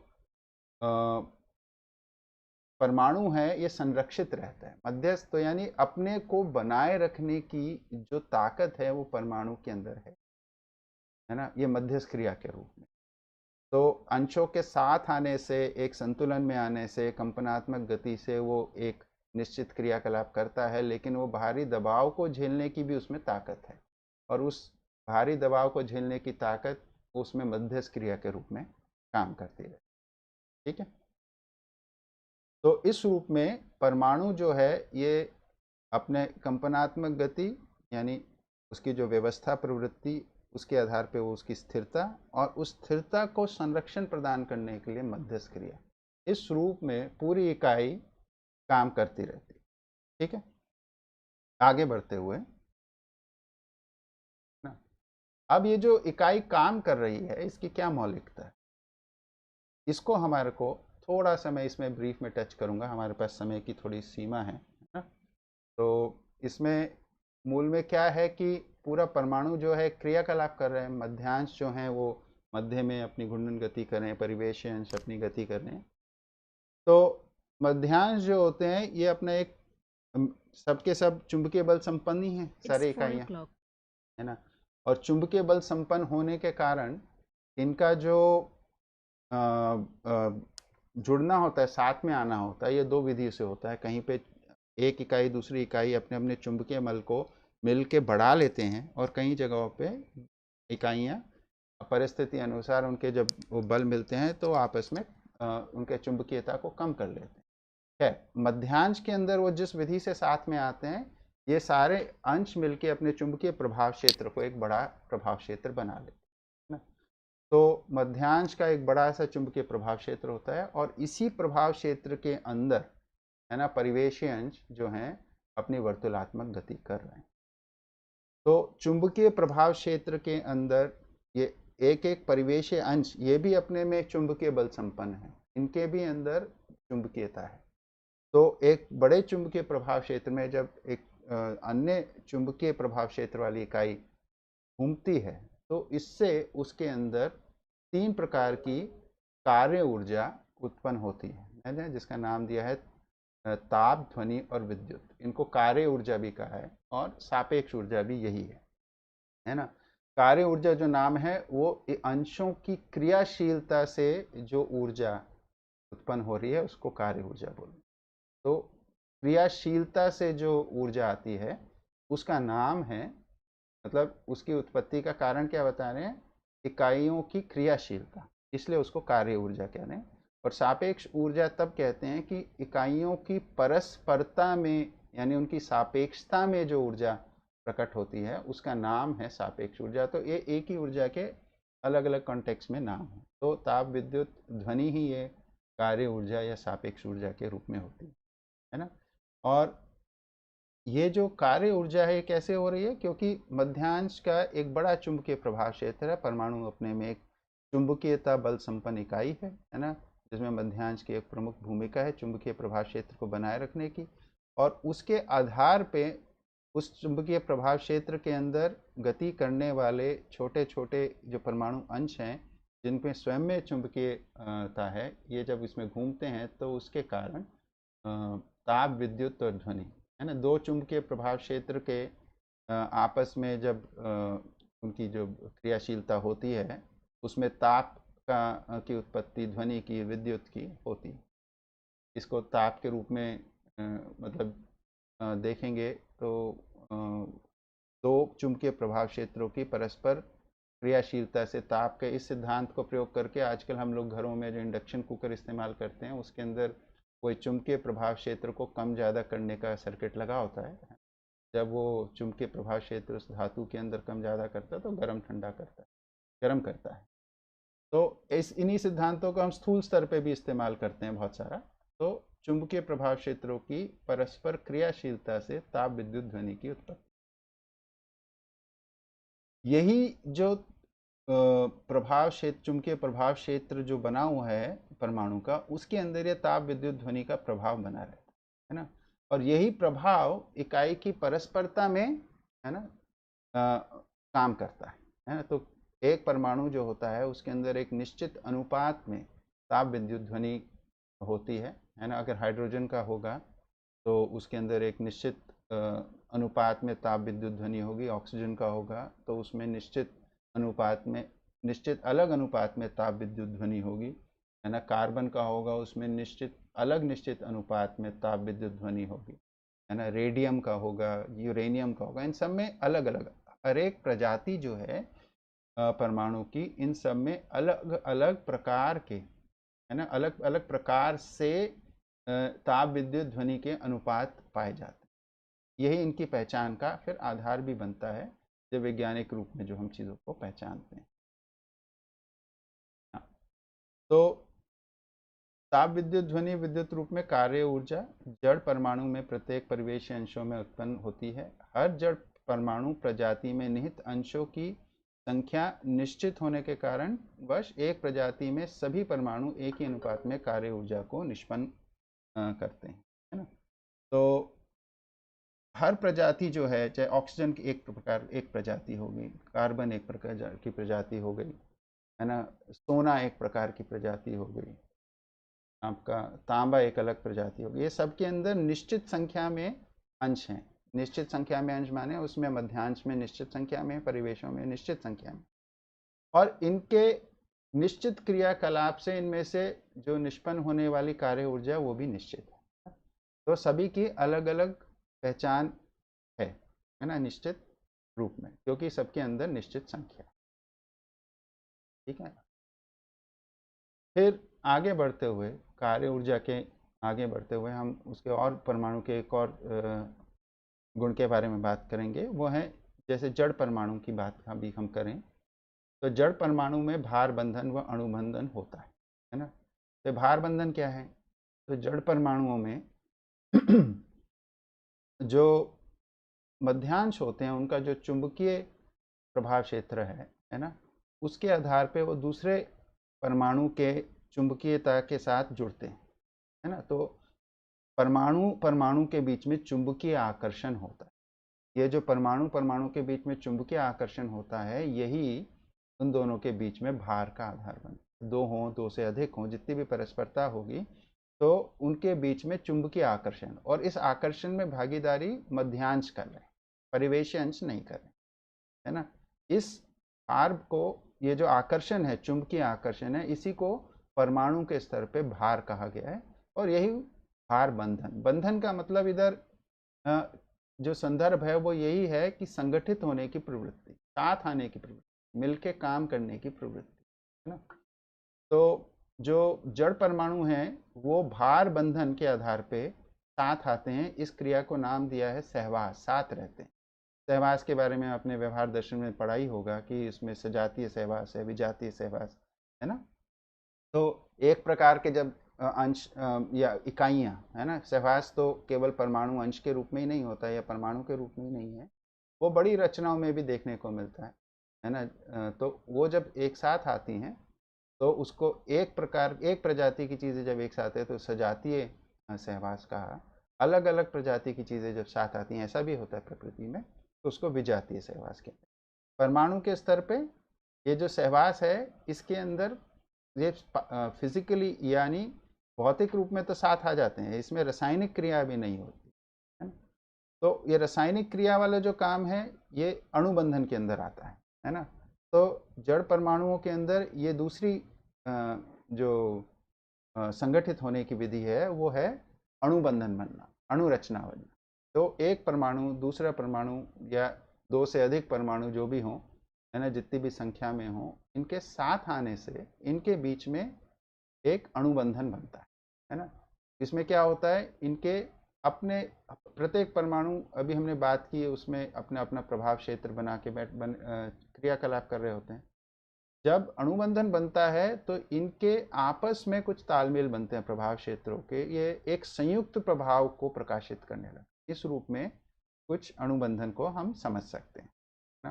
परमाणु है ये संरक्षित रहता है। मध्यस्थ तो यानी अपने को बनाए रखने की जो ताकत है वो परमाणु के अंदर है ना, ये मध्यस्थ क्रिया के रूप में। तो अंशों के साथ आने से, एक संतुलन में आने से, कंपनात्मक गति से वो एक निश्चित क्रियाकलाप करता है, लेकिन वो बाहरी दबाव को झेलने की भी उसमें ताकत है, और उस भारी दबाव को झेलने की ताकत उसमें मध्यस्थ क्रिया के रूप में काम करती है। ठीक है। तो इस रूप में परमाणु जो है ये अपने कंपनात्मक गति, यानी उसकी जो व्यवस्था प्रवृत्ति, उसके आधार पे वो उसकी स्थिरता, और उस स्थिरता को संरक्षण प्रदान करने के लिए मध्यस्थ क्रिया, इस रूप में पूरी इकाई काम करती रहती है। ठीक है। आगे बढ़ते हुए ना, अब ये जो इकाई काम कर रही है इसकी क्या मौलिकता है, इसको हमारे को थोड़ा सा मैं इसमें ब्रीफ में टच करूंगा। हमारे पास समय की थोड़ी सीमा है ना। तो इसमें मूल में क्या है कि पूरा परमाणु जो है क्रियाकलाप कर रहे हैं, मध्यांश जो हैं वो मध्य में अपनी घूर्णन गति कर रहे हैं, परिवेशी अंश अपनी गति कर रहे हैं। तो मध्यांश जो होते हैं ये अपना एक सबके सब चुंबकीय बल संपन्न ही हैं, सारे इकाइयाँ, है ना। और चुंबकीय बल संपन्न होने के कारण इनका जो जुड़ना होता है, साथ में आना होता है, ये दो विधि से होता है। कहीं पे एक इकाई दूसरी इकाई अपने अपने चुंबकीय बल को मिल के बढ़ा लेते हैं, और कई जगहों पे इकाइयाँ परिस्थिति अनुसार उनके जब वो बल मिलते हैं तो आपस में उनके चुंबकीयता को कम कर लेते हैं। है मध्यांश के अंदर वो जिस विधि से साथ में आते हैं, ये सारे अंश मिलके अपने चुंबकीय प्रभाव क्षेत्र को एक बड़ा प्रभाव क्षेत्र बना लेते हैं ना। तो मध्यांश का एक बड़ा सा चुंबकीय प्रभाव क्षेत्र होता है, और इसी प्रभाव क्षेत्र के अंदर है ना परिवेशीय अंश जो हैं अपनी वर्तुलात्मक गति कर रहे हैं। तो चुंबकीय प्रभाव क्षेत्र के अंदर ये एक एक परिवेशीय अंश ये भी अपने में चुंबकीय बल संपन्न है, इनके भी अंदर चुंबकीयता है। तो एक बड़े चुंबकीय प्रभाव क्षेत्र में जब एक अन्य चुंबकीय प्रभाव क्षेत्र वाली इकाई घूमती है, तो इससे उसके अंदर 3 प्रकार की कार्य ऊर्जा उत्पन्न होती है। मैंने जिसका नाम दिया है ताप, ध्वनि और विद्युत। इनको कार्य ऊर्जा भी कहा है, और सापेक्ष ऊर्जा भी यही है ना। कार्य ऊर्जा जो नाम है वो अंशों की क्रियाशीलता से जो ऊर्जा उत्पन्न हो रही है उसको कार्य ऊर्जा बोलते हैं। तो क्रियाशीलता से जो ऊर्जा आती है उसका नाम है, मतलब उसकी उत्पत्ति का कारण क्या बता रहे हैं, इकाइयों की क्रियाशीलता, इसलिए उसको कार्य ऊर्जा कह रहे हैं। और सापेक्ष ऊर्जा तब कहते हैं कि इकाइयों की परस्परता में, यानी उनकी सापेक्षता में जो ऊर्जा प्रकट होती है उसका नाम है सापेक्ष ऊर्जा। तो ये एक ही ऊर्जा के अलग अलग कॉन्टेक्स्ट में नाम है। तो ताप, विद्युत, ध्वनि ही ये कार्य ऊर्जा या सापेक्ष ऊर्जा के रूप में होती है ना। और ये जो कार्य ऊर्जा है कैसे हो रही है, क्योंकि मध्यांश का एक बड़ा चुंबकीय प्रभाव क्षेत्र है। परमाणु अपने में एक चुंबकीयता बल संपन्न इकाई है ना, जिसमें मध्यांश की एक प्रमुख भूमिका है चुंबकीय प्रभाव क्षेत्र को बनाए रखने की। और उसके आधार पे उस चुंबकीय प्रभाव क्षेत्र के अंदर गति करने वाले छोटे छोटे जो परमाणु अंश हैं, जिनमें स्वयं में चुंबकीयता है, ये जब इसमें घूमते हैं तो उसके कारण ताप, विद्युत और ध्वनि है ना, दो चुंबकीय प्रभाव क्षेत्र के आपस में जब उनकी जो क्रियाशीलता होती है उसमें ताप का की उत्पत्ति ध्वनि की, विद्युत की होती है। इसको ताप के रूप में मतलब देखेंगे तो दो चुंबकीय प्रभाव क्षेत्रों की परस्पर क्रियाशीलता से ताप के इस सिद्धांत को प्रयोग करके आजकल हम लोग घरों में जो इंडक्शन कुकर इस्तेमाल करते हैं उसके अंदर कोई चुंबकीय प्रभाव क्षेत्र को कम ज़्यादा करने का सर्किट लगा होता है। जब वो चुंबकीय प्रभाव क्षेत्र उस धातु के अंदर कम ज़्यादा करता है तो गर्म ठंडा करता है, गर्म करता है। तो इस इन्हीं सिद्धांतों को हम स्थूल स्तर पे भी इस्तेमाल करते हैं बहुत सारा। तो चुंबकीय प्रभाव क्षेत्रों की परस्पर क्रियाशीलता से ताप, विद्युत, ध्वनि की उत्पत्ति, यही जो प्रभाव क्षेत्र, चुंबकीय प्रभाव क्षेत्र जो बना हुआ है परमाणु का, उसके अंदर ये ताप, विद्युत, ध्वनि का प्रभाव बना रहता है ना। और यही प्रभाव इकाई की परस्परता में है ना काम करता है ना। तो एक परमाणु जो होता है उसके अंदर एक निश्चित अनुपात में ताप, विद्युत, ध्वनि होती है ना। अगर हाइड्रोजन का होगा तो उसके अंदर एक निश्चित अनुपात में ताप, विद्युत, ध्वनि होगी। ऑक्सीजन का होगा तो उसमें निश्चित अनुपात में, निश्चित अलग अनुपात में ताप, विद्युत, ध्वनि होगी है ना। कार्बन का होगा उसमें निश्चित अनुपात में ताप, विद्युत, ध्वनि होगी है ना। रेडियम का होगा, यूरेनियम का होगा, इन सब में अलग अलग, हर एक प्रजाति जो है परमाणु की, इन सब में अलग अलग प्रकार के है ना, अलग अलग प्रकार से ताप, विद्युत, ध्वनि के अनुपात पाए जाते हैं। यही इनकी पहचान का फिर आधार भी बनता है, जो वैज्ञानिक रूप में जो हम चीज़ों को पहचानते हैं। हाँ, तो ताप, विद्युत, ध्वनि विद्युत रूप में कार्य ऊर्जा जड़ परमाणु में प्रत्येक परिवेशी अंशों में उत्पन्न होती है। हर जड़ परमाणु प्रजाति में निहित अंशों की संख्या निश्चित होने के कारण वश एक प्रजाति में सभी परमाणु एक ही अनुपात में कार्य ऊर्जा को निष्पन्न करते हैं है ना। तो हर प्रजाति जो है, चाहे ऑक्सीजन की एक प्रजाति हो गई, कार्बन एक प्रकार की प्रजाति हो गई है ना, सोना एक प्रकार की प्रजाति हो गई, आपका तांबा एक अलग प्रजाति होगी, ये सब के अंदर निश्चित संख्या में अंश हैं। निश्चित संख्या में अंश माने उसमें मध्यांश में निश्चित संख्या में, परिवेशों में निश्चित संख्या में, और इनके निश्चित क्रियाकलाप से इनमें से जो निष्पन्न होने वाली कार्य ऊर्जा वो भी निश्चित है। तो सभी की अलग अलग पहचान है ना, निश्चित रूप में, क्योंकि सबके अंदर निश्चित संख्या है। ठीक है। फिर आगे बढ़ते हुए, कार्य ऊर्जा के आगे बढ़ते हुए हम उसके और परमाणु के एक और गुण के बारे में बात करेंगे। वो है, जैसे जड़ परमाणु की बात अभी हम करें तो जड़ परमाणु में भार बंधन व अणुबंधन होता है ना। तो भार बंधन क्या है? तो जड़ परमाणुओं में जो मध्यांश होते हैं उनका जो चुंबकीय प्रभाव क्षेत्र है ना, उसके आधार पे वो दूसरे परमाणु के चुंबकीयता के साथ जुड़ते हैं, है ना। तो परमाणु परमाणु के बीच में चुंबकीय आकर्षण होता है। ये जो परमाणु परमाणु के बीच में चुंबकीय आकर्षण होता है, यही उन दोनों के बीच में भार का आधार बनता है। दो हों, दो से अधिक हों, जितनी भी परस्परता होगी तो उनके बीच में चुंबकीय आकर्षण, और इस आकर्षण में भागीदारी मध्यांश कर रहे हैं, परिवेशी अंश नहीं कर रहे, है ना। इस भार को, ये जो आकर्षण है, चुंबकीय आकर्षण है, इसी को परमाणु के स्तर पे भार कहा गया है। और यही भार बंधन, बंधन का मतलब इधर जो संदर्भ है वो यही है कि संगठित होने की प्रवृत्ति, साथ आने की प्रवृत्ति, मिलके काम करने की प्रवृत्ति, है ना। तो जो जड़ परमाणु हैं वो भार बंधन के आधार पे साथ आते हैं। इस क्रिया को नाम दिया है सहवास, साथ रहते हैं। सहवास के बारे में आपने व्यवहार दर्शन में पढ़ा ही होगा कि इसमें सजातीय सहवास है, विजातीय सहवास, है ना। तो एक प्रकार के जब अंश या इकाइयाँ, है ना, सहवास तो केवल परमाणु अंश के रूप में ही नहीं होता है या परमाणु के रूप में ही नहीं है, वो बड़ी रचनाओं में भी देखने को मिलता है ना। तो वो जब एक साथ आती हैं तो उसको एक प्रकार, एक प्रजाति की चीज़ें जब एक साथ है तो सजातीय सहवास कहा। अलग अलग प्रजाति की चीज़ें जब साथ आती हैं, ऐसा भी होता है प्रकृति में, तो उसको विजातीय सहवास कहते हैं। परमाणु के स्तर पे ये जो सहवास है, इसके अंदर ये फिजिकली यानी भौतिक रूप में तो साथ आ जाते हैं, इसमें रासायनिक क्रिया भी नहीं होती है ना। तो ये रासायनिक क्रिया वाला जो काम है ये अणुबंधन के अंदर आता है ना। तो जड़ परमाणुओं के अंदर ये दूसरी जो संगठित होने की विधि है वो है अणुबंधन बनना, अणुरचना बनना। तो एक परमाणु दूसरा परमाणु या दो से अधिक परमाणु जो भी हों, है ना, जितनी भी संख्या में हों, इनके साथ आने से इनके बीच में एक अणुबंधन बनता है ना। इसमें क्या होता है, इनके अपने प्रत्येक परमाणु, अभी हमने बात की, उसमें अपना अपना प्रभाव क्षेत्र बना के क्रियाकलाप कर रहे होते हैं। जब अणुबंधन बनता है तो इनके आपस में कुछ तालमेल बनते हैं प्रभाव क्षेत्रों के, ये एक संयुक्त प्रभाव को प्रकाशित करने लगे। इस रूप में कुछ अणुबंधन को हम समझ सकते हैं ना।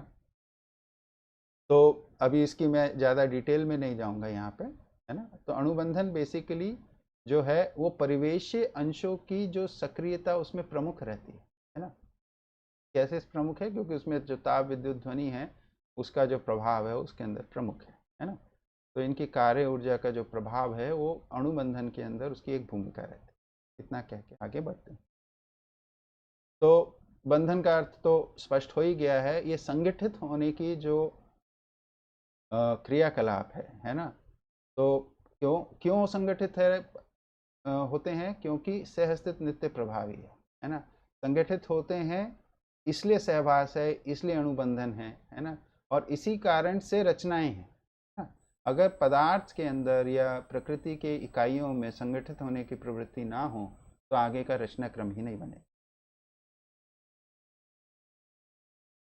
तो अभी इसकी मैं ज़्यादा डिटेल में नहीं जाऊंगा यहाँ पे, है ना। तो अणुबंधन बेसिकली जो है वो परिवेशीय अंशों की जो सक्रियता उसमें प्रमुख रहती है ना। कैसे प्रमुख है? क्योंकि उसमें जो ताप विद्युत ध्वनि है उसका जो प्रभाव है उसके अंदर प्रमुख है ना। तो इनकी कार्य ऊर्जा का जो प्रभाव है वो अणुबंधन के अंदर उसकी एक भूमिका रहती है। इतना कह के आगे बढ़ते हैं। तो बंधन का अर्थ तो स्पष्ट हो ही गया है, ये संगठित होने की जो क्रियाकलाप है ना। तो क्यों क्यों संगठित होते हैं? क्योंकि सहअस्तित्व नित्य प्रभावी है ना। संगठित होते हैं इसलिए सहवास है, इसलिए अणुबंधन है ना। और इसी कारण से रचनाएं हैं ना। अगर पदार्थ के अंदर या प्रकृति के इकाइयों में संगठित होने की प्रवृत्ति ना हो तो आगे का रचना क्रम ही नहीं बनेगा।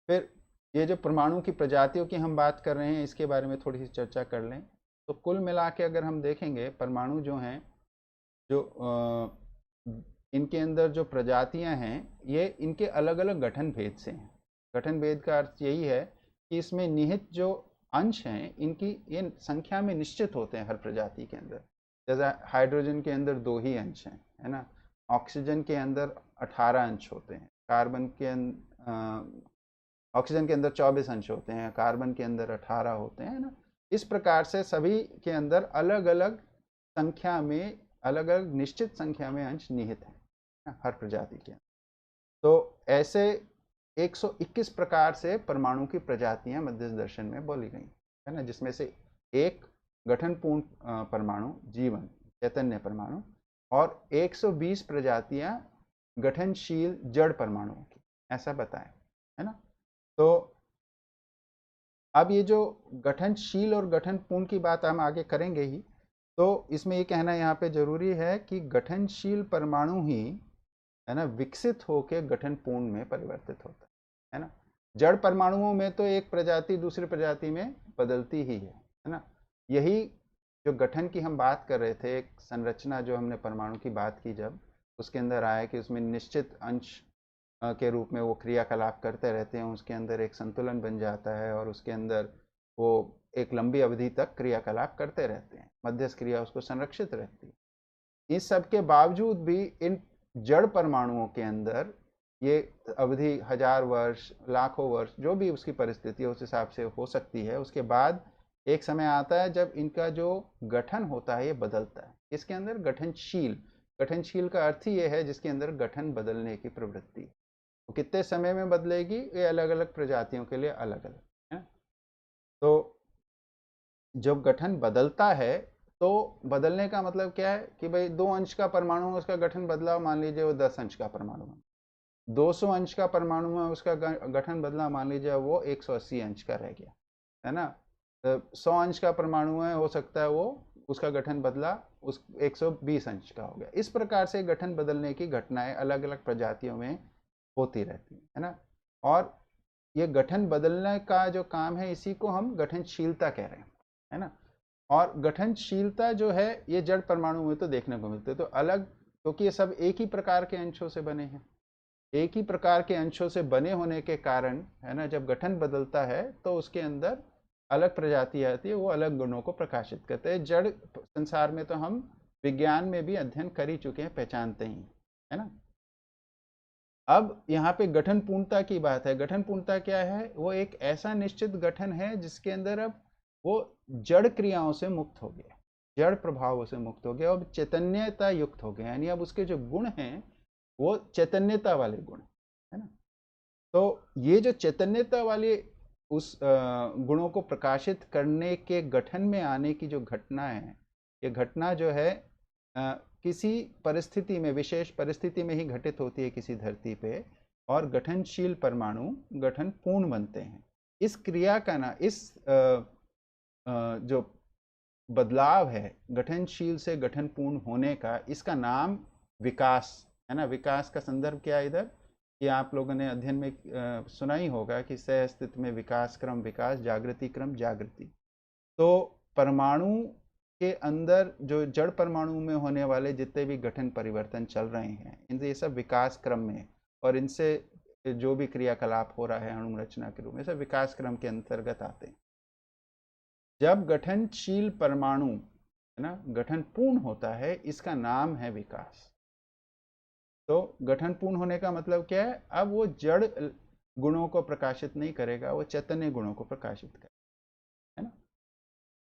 फिर ये जो परमाणु की प्रजातियों की हम बात कर रहे हैं, इसके बारे में थोड़ी सी चर्चा कर लें। तो कुल मिला के अगर हम देखेंगे, परमाणु जो हैं, जो इनके अंदर जो प्रजातियां हैं, ये इनके अलग अलग गठन भेद से हैं। गठन भेद का अर्थ यही है कि इसमें निहित जो अंश हैं इनकी ये संख्या में निश्चित होते हैं हर प्रजाति के अंदर। जैसे हाइड्रोजन के अंदर 2 ही अंश हैं, है ना। ऑक्सीजन के अंदर 18 अंश होते हैं। कार्बन के ऑक्सीजन के अंदर 24 अंश होते हैं, कार्बन के अंदर 18 होते हैं ना। इस प्रकार से सभी के अंदर अलग अलग संख्या में, अलग अलग निश्चित संख्या में अंश निहित हैं हर प्रजाति के। तो ऐसे 121 प्रकार से परमाणु की प्रजातियां मध्यस्थ दर्शन में बोली गई है ना, जिसमें से एक गठन पूर्ण परमाणु जीवन चैतन्य परमाणु और 120 प्रजातियां गठनशील जड़ परमाणुओं की, ऐसा बताएं, है ना। तो अब ये जो गठनशील और गठन पूर्ण की बात हम आगे करेंगे ही, तो इसमें ये कहना यहाँ पे जरूरी है कि गठनशील परमाणु ही, है ना, विकसित होकर गठन पूर्ण में परिवर्तित होता है ना। जड़ परमाणुओं में तो एक प्रजाति दूसरी प्रजाति में बदलती ही है ना। यही जो गठन की हम बात कर रहे थे, एक संरचना जो हमने परमाणु की बात की, जब उसके अंदर आया कि उसमें निश्चित अंश के रूप में वो क्रियाकलाप करते रहते हैं, उसके अंदर एक संतुलन बन जाता है और उसके अंदर वो एक लंबी अवधि तक क्रियाकलाप करते रहते हैं, मध्यस्थ क्रिया उसको संरक्षित रहती है। इस सब के बावजूद भी इन जड़ परमाणुओं के अंदर ये अवधि 1000 वर्ष, लाखों वर्ष, जो भी उसकी परिस्थिति उस हिसाब से हो सकती है। उसके बाद एक समय आता है जब इनका जो गठन होता है ये बदलता है। इसके अंदर गठनशील, गठनशील का अर्थ ही ये है जिसके अंदर गठन बदलने की प्रवृत्ति है। तो कितने समय में बदलेगी, ये अलग अलग प्रजातियों के लिए अलग अलग है। तो जब गठन बदलता है तो बदलने का मतलब क्या है कि भाई 2 अंश का परमाणु है, उसका गठन बदला, मान लीजिए वो 10 अंश का परमाणु है। 200 अंश का परमाणु है, उसका गठन बदला, मान लीजिए वो 180 अंश का रह गया, है ना। 100 अंश का परमाणु है, हो सकता है वो उसका गठन बदला उस 120 अंश का हो गया। इस प्रकार से गठन बदलने की घटनाएं अलग अलग प्रजातियों में होती रहती है ना। और ये गठन बदलने का जो काम है, इसी को हम गठनशीलता कह रहे हैं, है ना। और गठनशीलता जो है ये जड़ परमाणु में तो देखने को मिलते है, तो अलग, क्योंकि ये सब एक ही प्रकार के अंशों से बने हैं, एक ही प्रकार के अंशों से बने होने के कारण, है ना, जब गठन बदलता है तो उसके अंदर अलग प्रजाति आती है, वो अलग गुणों को प्रकाशित करते हैं। जड़ संसार में तो हम विज्ञान में भी अध्ययन कर ही चुके हैं, पहचानते ही, है ना। अब यहाँ पे गठन पूर्णता की बात है। गठन पूर्णता क्या है, वो एक ऐसा निश्चित गठन है जिसके अंदर अब वो जड़ क्रियाओं से मुक्त हो गया, जड़ प्रभावों से मुक्त हो गया, अब चैतन्यता युक्त हो गया, यानी अब उसके जो गुण हैं वो चैतन्यता वाले गुण, है ना। तो ये जो चैतन्यता वाले उस गुणों को प्रकाशित करने के गठन में आने की जो घटना है, ये घटना जो है किसी परिस्थिति में, विशेष परिस्थिति में ही घटित होती है किसी धरती पे, और गठनशील परमाणु गठन पूर्ण बनते हैं। इस क्रिया का ना, इस जो बदलाव है गठनशील से गठन पूर्ण होने का, इसका नाम विकास है ना। विकास का संदर्भ क्या है इधर, कि आप लोगों ने अध्ययन में सुना ही होगा कि सह अस्तित्व में विकास क्रम विकास, जागृति क्रम जागृति। तो परमाणु के अंदर जो जड़ परमाणु में होने वाले जितने भी गठन परिवर्तन चल रहे हैं, इनसे ये सब विकास क्रम में, और इनसे जो भी क्रियाकलाप हो रहा है अणु रचना के रूप में, सब विकास क्रम के अंतर्गत आते हैं। जब गठनशील परमाणु, है ना, गठन पूर्ण होता है, इसका नाम है विकास। तो गठन पूर्ण होने का मतलब क्या है, अब वो जड़ गुणों को प्रकाशित नहीं करेगा, वो चैतन्य गुणों को प्रकाशित करेगा, है ना।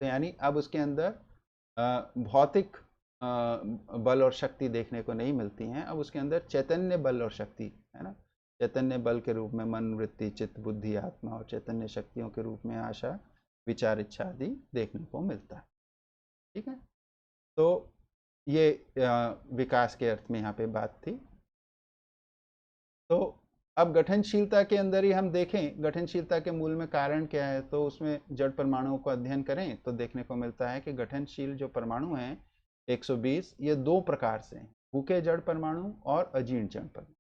तो यानी अब उसके अंदर भौतिक बल और शक्ति देखने को नहीं मिलती हैं, अब उसके अंदर चैतन्य बल और शक्ति, है ना। चैतन्य बल के रूप में मन, वृत्ति, चित्त, बुद्धि, आत्मा, और चैतन्य शक्तियों के रूप में आशा, विचार, इच्छा आदि देखने को मिलता है। ठीक है, तो ये विकास के अर्थ में यहाँ पे बात थी। तो अब गठनशीलता के अंदर ही हम देखें गठनशीलता के मूल में कारण क्या है, तो उसमें जड़ परमाणुओं को अध्ययन करें तो देखने को मिलता है कि गठनशील जो परमाणु हैं 120, ये 2 प्रकार से हैं, भूखे जड़ परमाणु और अजीर्ण जड़ परमाणु।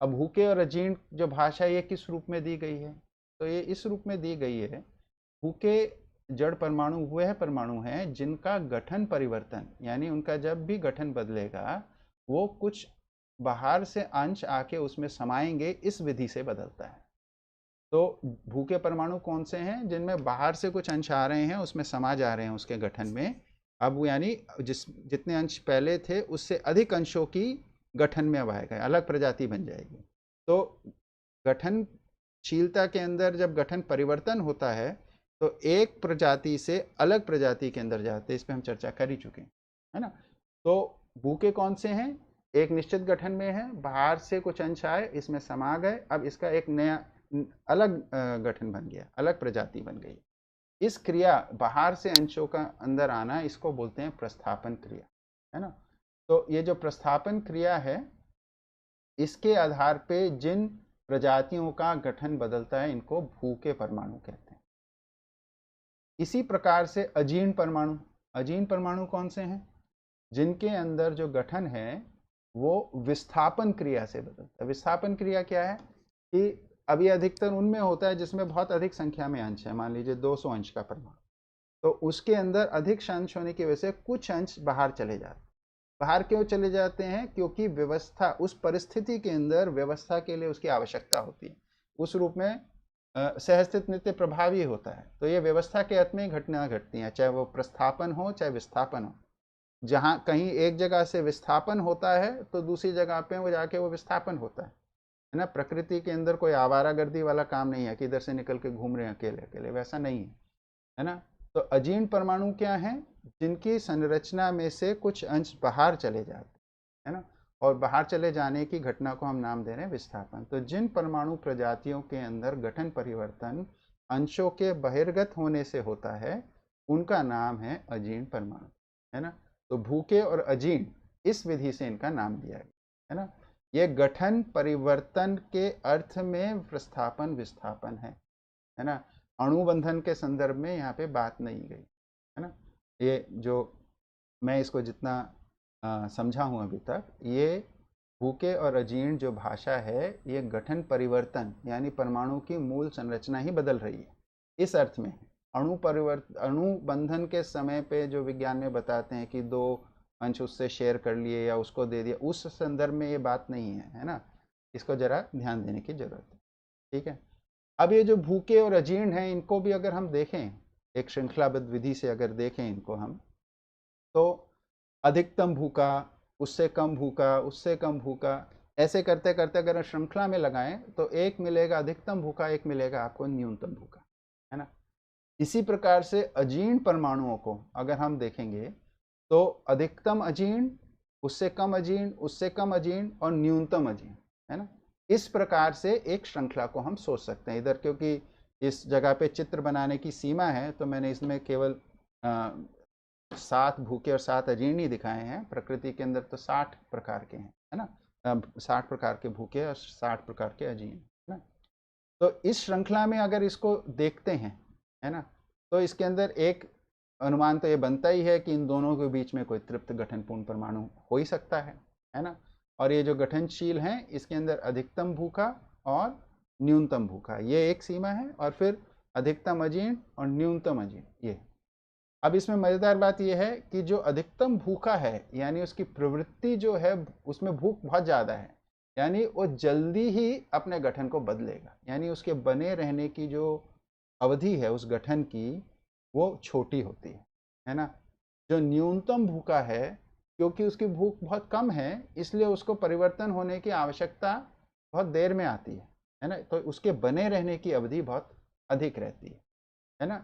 अब भूखे और अजीर्ण जो भाषा ये किस रूप में दी गई है, तो ये इस रूप में दी गई है, भूखे जड़ परमाणु हुए हैं, परमाणु हैं जिनका गठन परिवर्तन, यानी उनका जब भी गठन बदलेगा वो कुछ बाहर से अंश आके उसमें समाएंगे, इस विधि से बदलता है। तो भूखे परमाणु कौन से हैं, जिनमें बाहर से कुछ अंश आ रहे हैं, उसमें समा जा रहे हैं उसके गठन में। अब यानी जितने अंश पहले थे उससे अधिक अंशों की गठन में अब आएगा, अलग प्रजाति बन जाएगी। तो गठनशीलता के अंदर जब गठन परिवर्तन होता है तो एक प्रजाति से अलग प्रजाति के अंदर जाते हैं, इस पर हम चर्चा कर ही चुके हैं, है ना। तो भूखे कौन से हैं, एक निश्चित गठन में है, बाहर से कुछ अंश आए, इसमें समा गए, अब इसका एक नया अलग गठन बन गया, अलग प्रजाति बन गई। इस क्रिया बाहर से अंशों का अंदर आना, इसको बोलते हैं प्रस्थापन क्रिया, है ना। तो ये जो प्रस्थापन क्रिया है, इसके आधार पे जिन प्रजातियों का गठन बदलता है, इनको भूखे परमाणु कहते हैं। इसी प्रकार से अजीर्ण परमाणु कौन से हैं? जिनके अंदर जो गठन है वो विस्थापन क्रिया से बदलता है। विस्थापन क्रिया क्या है कि अभी अधिकतर उनमें होता है जिसमें बहुत अधिक संख्या में अंश है, मान लीजिए 200 अंश का परमाणु, तो उसके अंदर अधिक अंश होने की वजह से कुछ अंश बाहर चले जाते हैं। बाहर क्यों चले जाते हैं? क्योंकि व्यवस्था, उस परिस्थिति के अंदर व्यवस्था के लिए उसकी आवश्यकता होती है, उस रूप में सहस्थित नित्य प्रभावी होता है। तो ये व्यवस्था के अर्थ में घटना घटती हैं, चाहे वो प्रस्थापन हो चाहे विस्थापन हो। जहाँ कहीं एक जगह से विस्थापन होता है तो दूसरी जगह पे वो जाके वो विस्थापन होता है ना। प्रकृति के अंदर कोई आवारागर्दी वाला काम नहीं है कि इधर से निकल के घूम रहे हैं अकेले अकेले, वैसा नहीं है ना। तो अजीर्ण परमाणु क्या है? जिनकी संरचना में से कुछ अंश बाहर चले जाते हैं ना, और बाहर चले जाने की घटना को हम नाम दे रहे हैं विस्थापन। तो जिन परमाणु प्रजातियों के अंदर गठन परिवर्तन अंशों के बहिर्गत होने से होता है, उनका नाम है अजीर्ण परमाणु, है ना। तो भूखे और अजीर्ण, इस विधि से इनका नाम दिया गया, है ना। ये गठन परिवर्तन के अर्थ में प्रस्थापन विस्थापन है ना। अणुबंधन के संदर्भ में यहाँ पे बात नहीं गई, है ना। ये जो मैं इसको जितना समझा हूँ अभी तक, ये भूखे और अजीर्ण जो भाषा है, ये गठन परिवर्तन यानी परमाणु की मूल संरचना ही बदल रही है, इस अर्थ में। अणुबंधन के समय पे जो विज्ञान में बताते हैं कि 2 अंश उससे शेयर कर लिए या उसको दे दिया, उस संदर्भ में ये बात नहीं है ना। इसको जरा ध्यान देने की जरूरत है, ठीक है। अब ये जो भूखे और अजीर्ण हैं, इनको भी अगर हम देखें एक श्रृंखलाबद्ध विधि से, अगर देखें इनको हम, तो अधिकतम भूखा, उससे कम भूखा, उससे कम भूखा, ऐसे करते करते अगर श्रृंखला में लगाएं तो एक मिलेगा अधिकतम भूखा, एक मिलेगा आपको न्यूनतम भूखा, है ना। इसी प्रकार से अजीर्ण परमाणुओं को अगर हम देखेंगे तो अधिकतम अजीर्ण, उससे कम अजीर्ण, उससे कम अजीर्ण और न्यूनतम अजीर्ण, है ना। इस प्रकार से एक श्रृंखला को हम सोच सकते हैं इधर, क्योंकि इस जगह पे चित्र बनाने की सीमा है तो मैंने इसमें केवल 7 भूखे और 7 अजीर्ण ही दिखाए हैं। प्रकृति के अंदर तो 60 प्रकार के हैं, है ना। 60 प्रकार के भूखे और 60 प्रकार के अजीर्ण, है ना। तो इस श्रृंखला में अगर इसको देखते हैं, है ना, तो इसके अंदर एक अनुमान तो ये बनता ही है कि इन दोनों के बीच में कोई तृप्त गठनपूर्ण परमाणु हो ही सकता है ना। और ये जो गठनशील हैं, इसके अंदर अधिकतम भूखा और न्यूनतम भूखा, ये एक सीमा है, और फिर अधिकतम अजीर्ण और न्यूनतम अजीर्ण, ये। अब इसमें मजेदार बात यह है कि जो अधिकतम भूखा है, यानी उसकी प्रवृत्ति जो है, उसमें भूख बहुत ज्यादा है, यानी वो जल्दी ही अपने गठन को बदलेगा, यानी उसके बने रहने की जो अवधि है उस गठन की, वो छोटी होती है ना। जो न्यूनतम भूखा है, क्योंकि उसकी भूख बहुत कम है, इसलिए उसको परिवर्तन होने की आवश्यकता बहुत देर में आती है ना। तो उसके बने रहने की अवधि बहुत अधिक रहती है ना।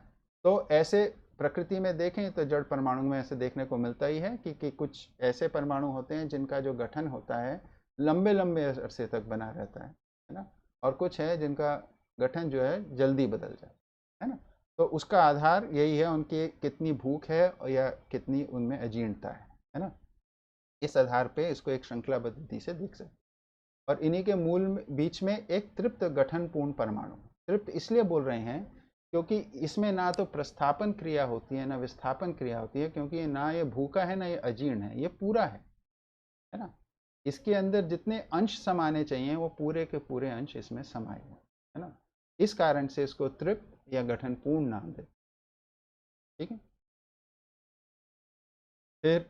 तो ऐसे प्रकृति में देखें तो जड़ परमाणु में ऐसे देखने को मिलता ही है कि कुछ ऐसे परमाणु होते हैं जिनका जो गठन होता है लंबे लंबे अरसे तक बना रहता है ना, और कुछ है जिनका गठन जो है जल्दी बदल जाए, है ना। तो उसका आधार यही है, उनकी कितनी भूख है या कितनी उनमें अजीर्णता है ना। इस आधार पे इसको एक श्रृंखलाबद्ध विधि से देख सकते। और इन्हीं के मूल बीच में एक तृप्त गठनपूर्ण परमाणु, तृप्त इसलिए बोल रहे हैं क्योंकि इसमें ना तो प्रस्थापन क्रिया होती है ना विस्थापन क्रिया होती है, क्योंकि ना ये भूखा है ना ये अजीर्ण है, ये पूरा है ना। इसके अंदर जितने अंश समाने चाहिए वो पूरे के पूरे अंश इसमें समाये हुए, है ना। इस कारण से इसको तृप्त या गठनपूर्ण नाम दे, ठीक है। फिर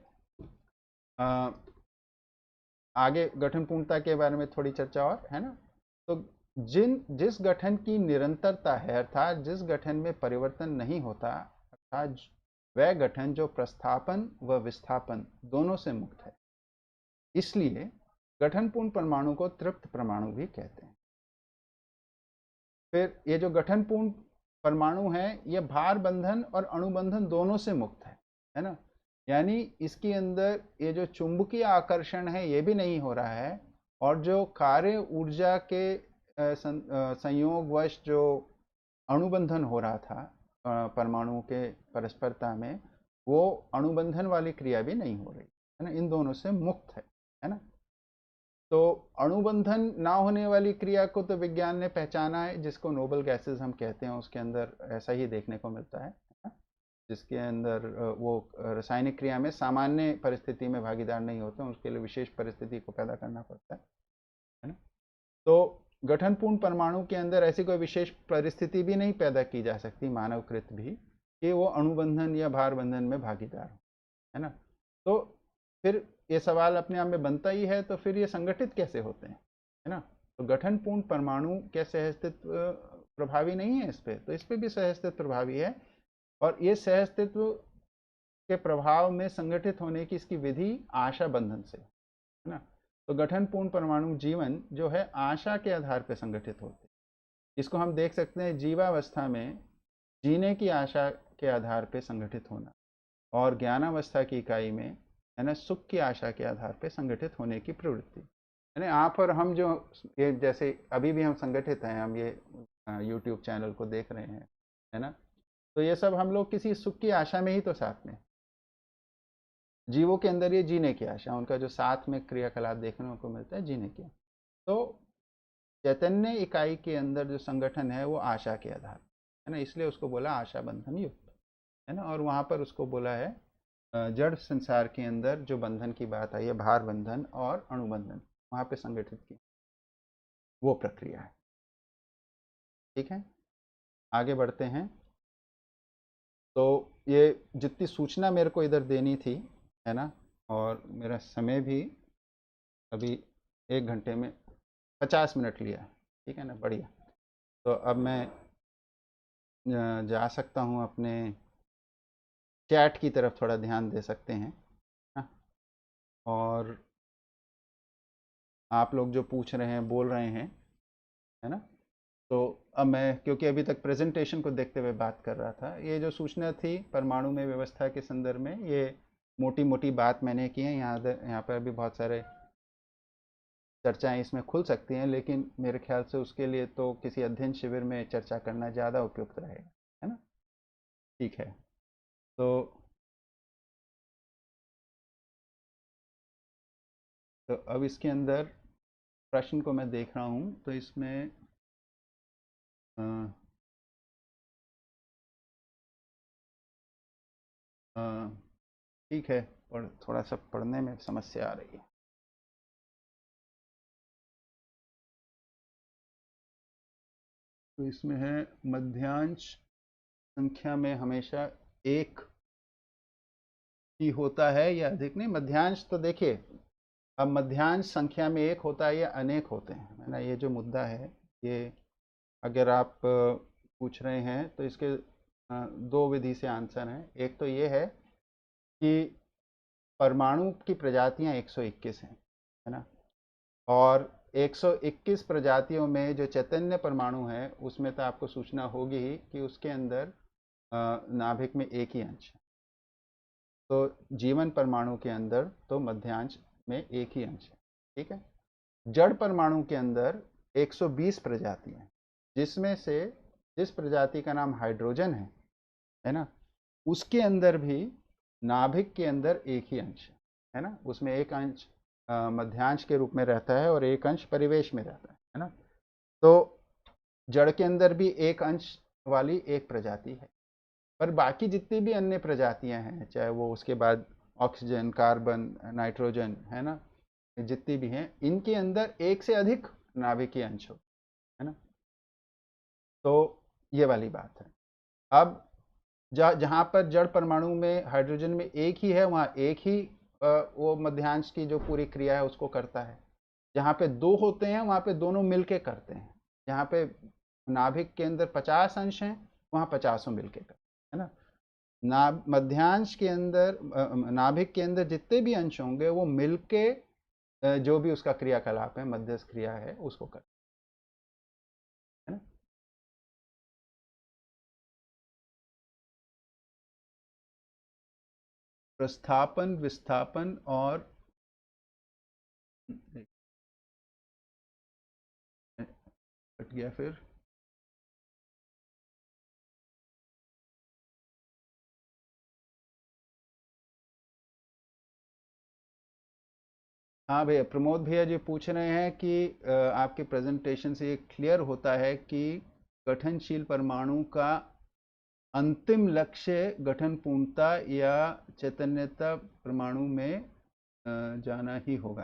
आगे गठन पूर्णता के बारे में थोड़ी चर्चा और, है ना। तो जिस गठन की निरंतरता है, अर्थात जिस गठन में परिवर्तन नहीं होता, अर्थात वह गठन जो प्रस्थापन व विस्थापन दोनों से मुक्त है, इसलिए गठनपूर्ण परमाणु को तृप्त परमाणु भी कहते हैं। फिर ये जो गठनपूर्ण परमाणु है, ये भार बंधन और अणुबंधन दोनों से मुक्त है ना। यानी इसके अंदर ये जो चुंबकीय आकर्षण है ये भी नहीं हो रहा है, और जो कार्य ऊर्जा के संयोगवश जो अणुबंधन हो रहा था परमाणुओं के परस्परता में वो अणुबंधन वाली क्रिया भी नहीं हो रही है ना, इन दोनों से मुक्त है ना। तो अणुबंधन ना होने वाली क्रिया को तो विज्ञान ने पहचाना है, जिसको नोबल गैसेस हम कहते हैं, उसके अंदर ऐसा ही देखने को मिलता है ना? जिसके अंदर वो रासायनिक क्रिया में सामान्य परिस्थिति में भागीदार नहीं होते, उसके लिए विशेष परिस्थिति को पैदा करना पड़ता है ना। तो गठनपूर्ण परमाणु के अंदर ऐसी कोई विशेष परिस्थिति भी नहीं पैदा की जा सकती मानवकृत भी, कि वो अणुबंधन या भार बंधन में भागीदार हो, है ना। तो फिर ये सवाल अपने आप में बनता ही है, तो फिर ये संगठित कैसे होते हैं, है ना। तो गठनपूर्ण परमाणु क्या सहअस्तित्व प्रभावी नहीं है इस पे? तो इस पे भी सहअस्तित्व प्रभावी है, और ये सहअस्तित्व के प्रभाव में संगठित होने की इसकी विधि आशा बंधन से, है ना। तो गठनपूर्ण परमाणु जीवन जो है आशा के आधार पर संगठित होते हैं। इसको हम देख सकते हैं जीवावस्था में जीने की आशा के आधार पर संगठित होना, और ज्ञानावस्था की इकाई में, है ना, सुख की आशा के आधार पर संगठित होने की प्रवृत्ति, है ना। आप और हम जो ये जैसे अभी भी हम संगठित हैं, हम ये यूट्यूब चैनल को देख रहे हैं, है ना। तो ये सब हम लोग किसी सुख की आशा में ही तो साथ में, जीवों के अंदर ये जीने की आशा, उनका जो साथ में क्रियाकलाप देखने को मिलता है जीने की। तो चैतन्य इकाई के अंदर जो संगठन है वो आशा के आधार, है ना, इसलिए उसको बोला आशा बंधन युक्त, है ना। और वहाँ पर उसको बोला है जड़ संसार के अंदर जो बंधन की बात आई है, भार बंधन और अणुबंधन, वहाँ पे संगठित की वो प्रक्रिया है। ठीक है, आगे बढ़ते हैं। तो ये जितनी सूचना मेरे को इधर देनी थी, है ना, और मेरा समय भी अभी 1 घंटे में 50 मिनट लिया है, ठीक है ना, बढ़िया। तो अब मैं जा सकता हूँ अपने चैट की तरफ थोड़ा ध्यान दे सकते हैं ना? और आप लोग जो पूछ रहे हैं बोल रहे हैं, है ना। तो अब मैं, क्योंकि अभी तक प्रेजेंटेशन को देखते हुए बात कर रहा था, ये जो सूचना थी परमाणु में व्यवस्था के संदर्भ में, ये मोटी मोटी बात मैंने की है। यहाँ पर भी बहुत सारे चर्चाएं इसमें खुल सकती हैं, लेकिन मेरे ख्याल से उसके लिए तो किसी अध्ययन शिविर में चर्चा करना ज़्यादा उपयुक्त रहेगा, है ना। ठीक है, तो अब इसके अंदर प्रश्न को मैं देख रहा हूँ, तो इसमें ठीक है, और थोड़ा सा पढ़ने में समस्या आ रही है। तो इसमें है मध्यांश संख्या में हमेशा एक ही होता है या अधिक? नहीं, मध्यांश तो देखिए, अब मध्यांश संख्या में एक होता है या अनेक होते हैं, है ना, ये जो मुद्दा है, ये अगर आप पूछ रहे हैं तो इसके दो विधि से आंसर है। एक तो ये है कि परमाणु की प्रजातियां 121 हैं, है ना, और 121 प्रजातियों में जो चैतन्य परमाणु है उसमें तो आपको सूचना होगी ही कि उसके अंदर नाभिक में एक ही अंश है। तो जीवन परमाणु के अंदर तो मध्यांश में एक ही अंश है, ठीक है। जड़ परमाणु के अंदर 120 प्रजातियां हैं, जिसमें से जिस प्रजाति का नाम हाइड्रोजन है ना, उसके अंदर भी नाभिक के अंदर एक ही अंश है ना, उसमें एक अंश मध्यांश के रूप में रहता है और एक अंश परिवेश में रहता है ना। तो जड़ के अंदर भी एक अंश वाली एक प्रजाति है, पर बाकी जितनी भी अन्य प्रजातियां हैं, चाहे वो उसके बाद ऑक्सीजन, कार्बन, नाइट्रोजन, है ना, जितनी भी हैं, इनके अंदर एक से अधिक नाभिकीय अंश हो, है ना। तो ये वाली बात है। अब जहाँ पर जड़ परमाणु में हाइड्रोजन में एक ही है, वहाँ एक ही वो मध्यांश की जो पूरी क्रिया है उसको करता है। जहाँ पे दो होते हैं वहाँ पे दोनों मिलके करते हैं। जहाँ पे नाभिक के अंदर 50 अंश हैं, वहाँ 50 मिलके करते हैं, है ना। मध्यांश के अंदर नाभिक के अंदर जितने भी अंश होंगे वो मिलके जो भी उसका क्रियाकलाप है, मध्यस्थ क्रिया है, उसको करते हैं, है ना। प्रस्थापन, विस्थापन और कट गया फिर। हाँ भैया, प्रमोद भैया जी पूछ रहे हैं कि आपके प्रेजेंटेशन से ये क्लियर होता है कि गठनशील परमाणु का अंतिम लक्ष्य गठन पूर्णता या चैतन्यता परमाणु में जाना ही होगा।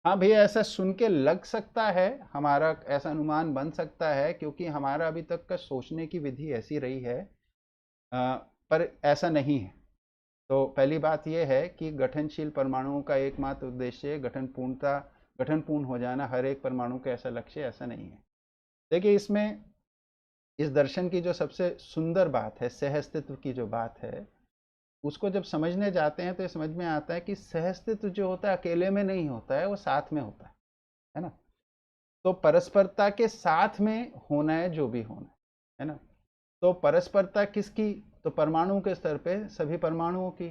हाँ भैया, ऐसा सुन के लग सकता है, हमारा ऐसा अनुमान बन सकता है, क्योंकि हमारा अभी तक का सोचने की विधि ऐसी रही है, पर ऐसा नहीं है। तो पहली बात यह है कि गठनशील परमाणुओं का एकमात्र उद्देश्य गठन पूर्ण हो जाना, हर एक परमाणु का ऐसा लक्ष्य ऐसा नहीं है। देखिए, इसमें इस दर्शन की जो सबसे सुंदर बात है, सह अस्तित्व की जो बात है, उसको जब समझने जाते हैं तो ये समझ में आता है कि सह अस्तित्व जो होता है अकेले में नहीं होता है, वो साथ में होता है ना। तो परस्परता के साथ में होना है जो भी होना है ना। तो परस्परता किसकी? तो परमाणु के स्तर पे सभी परमाणुओं की।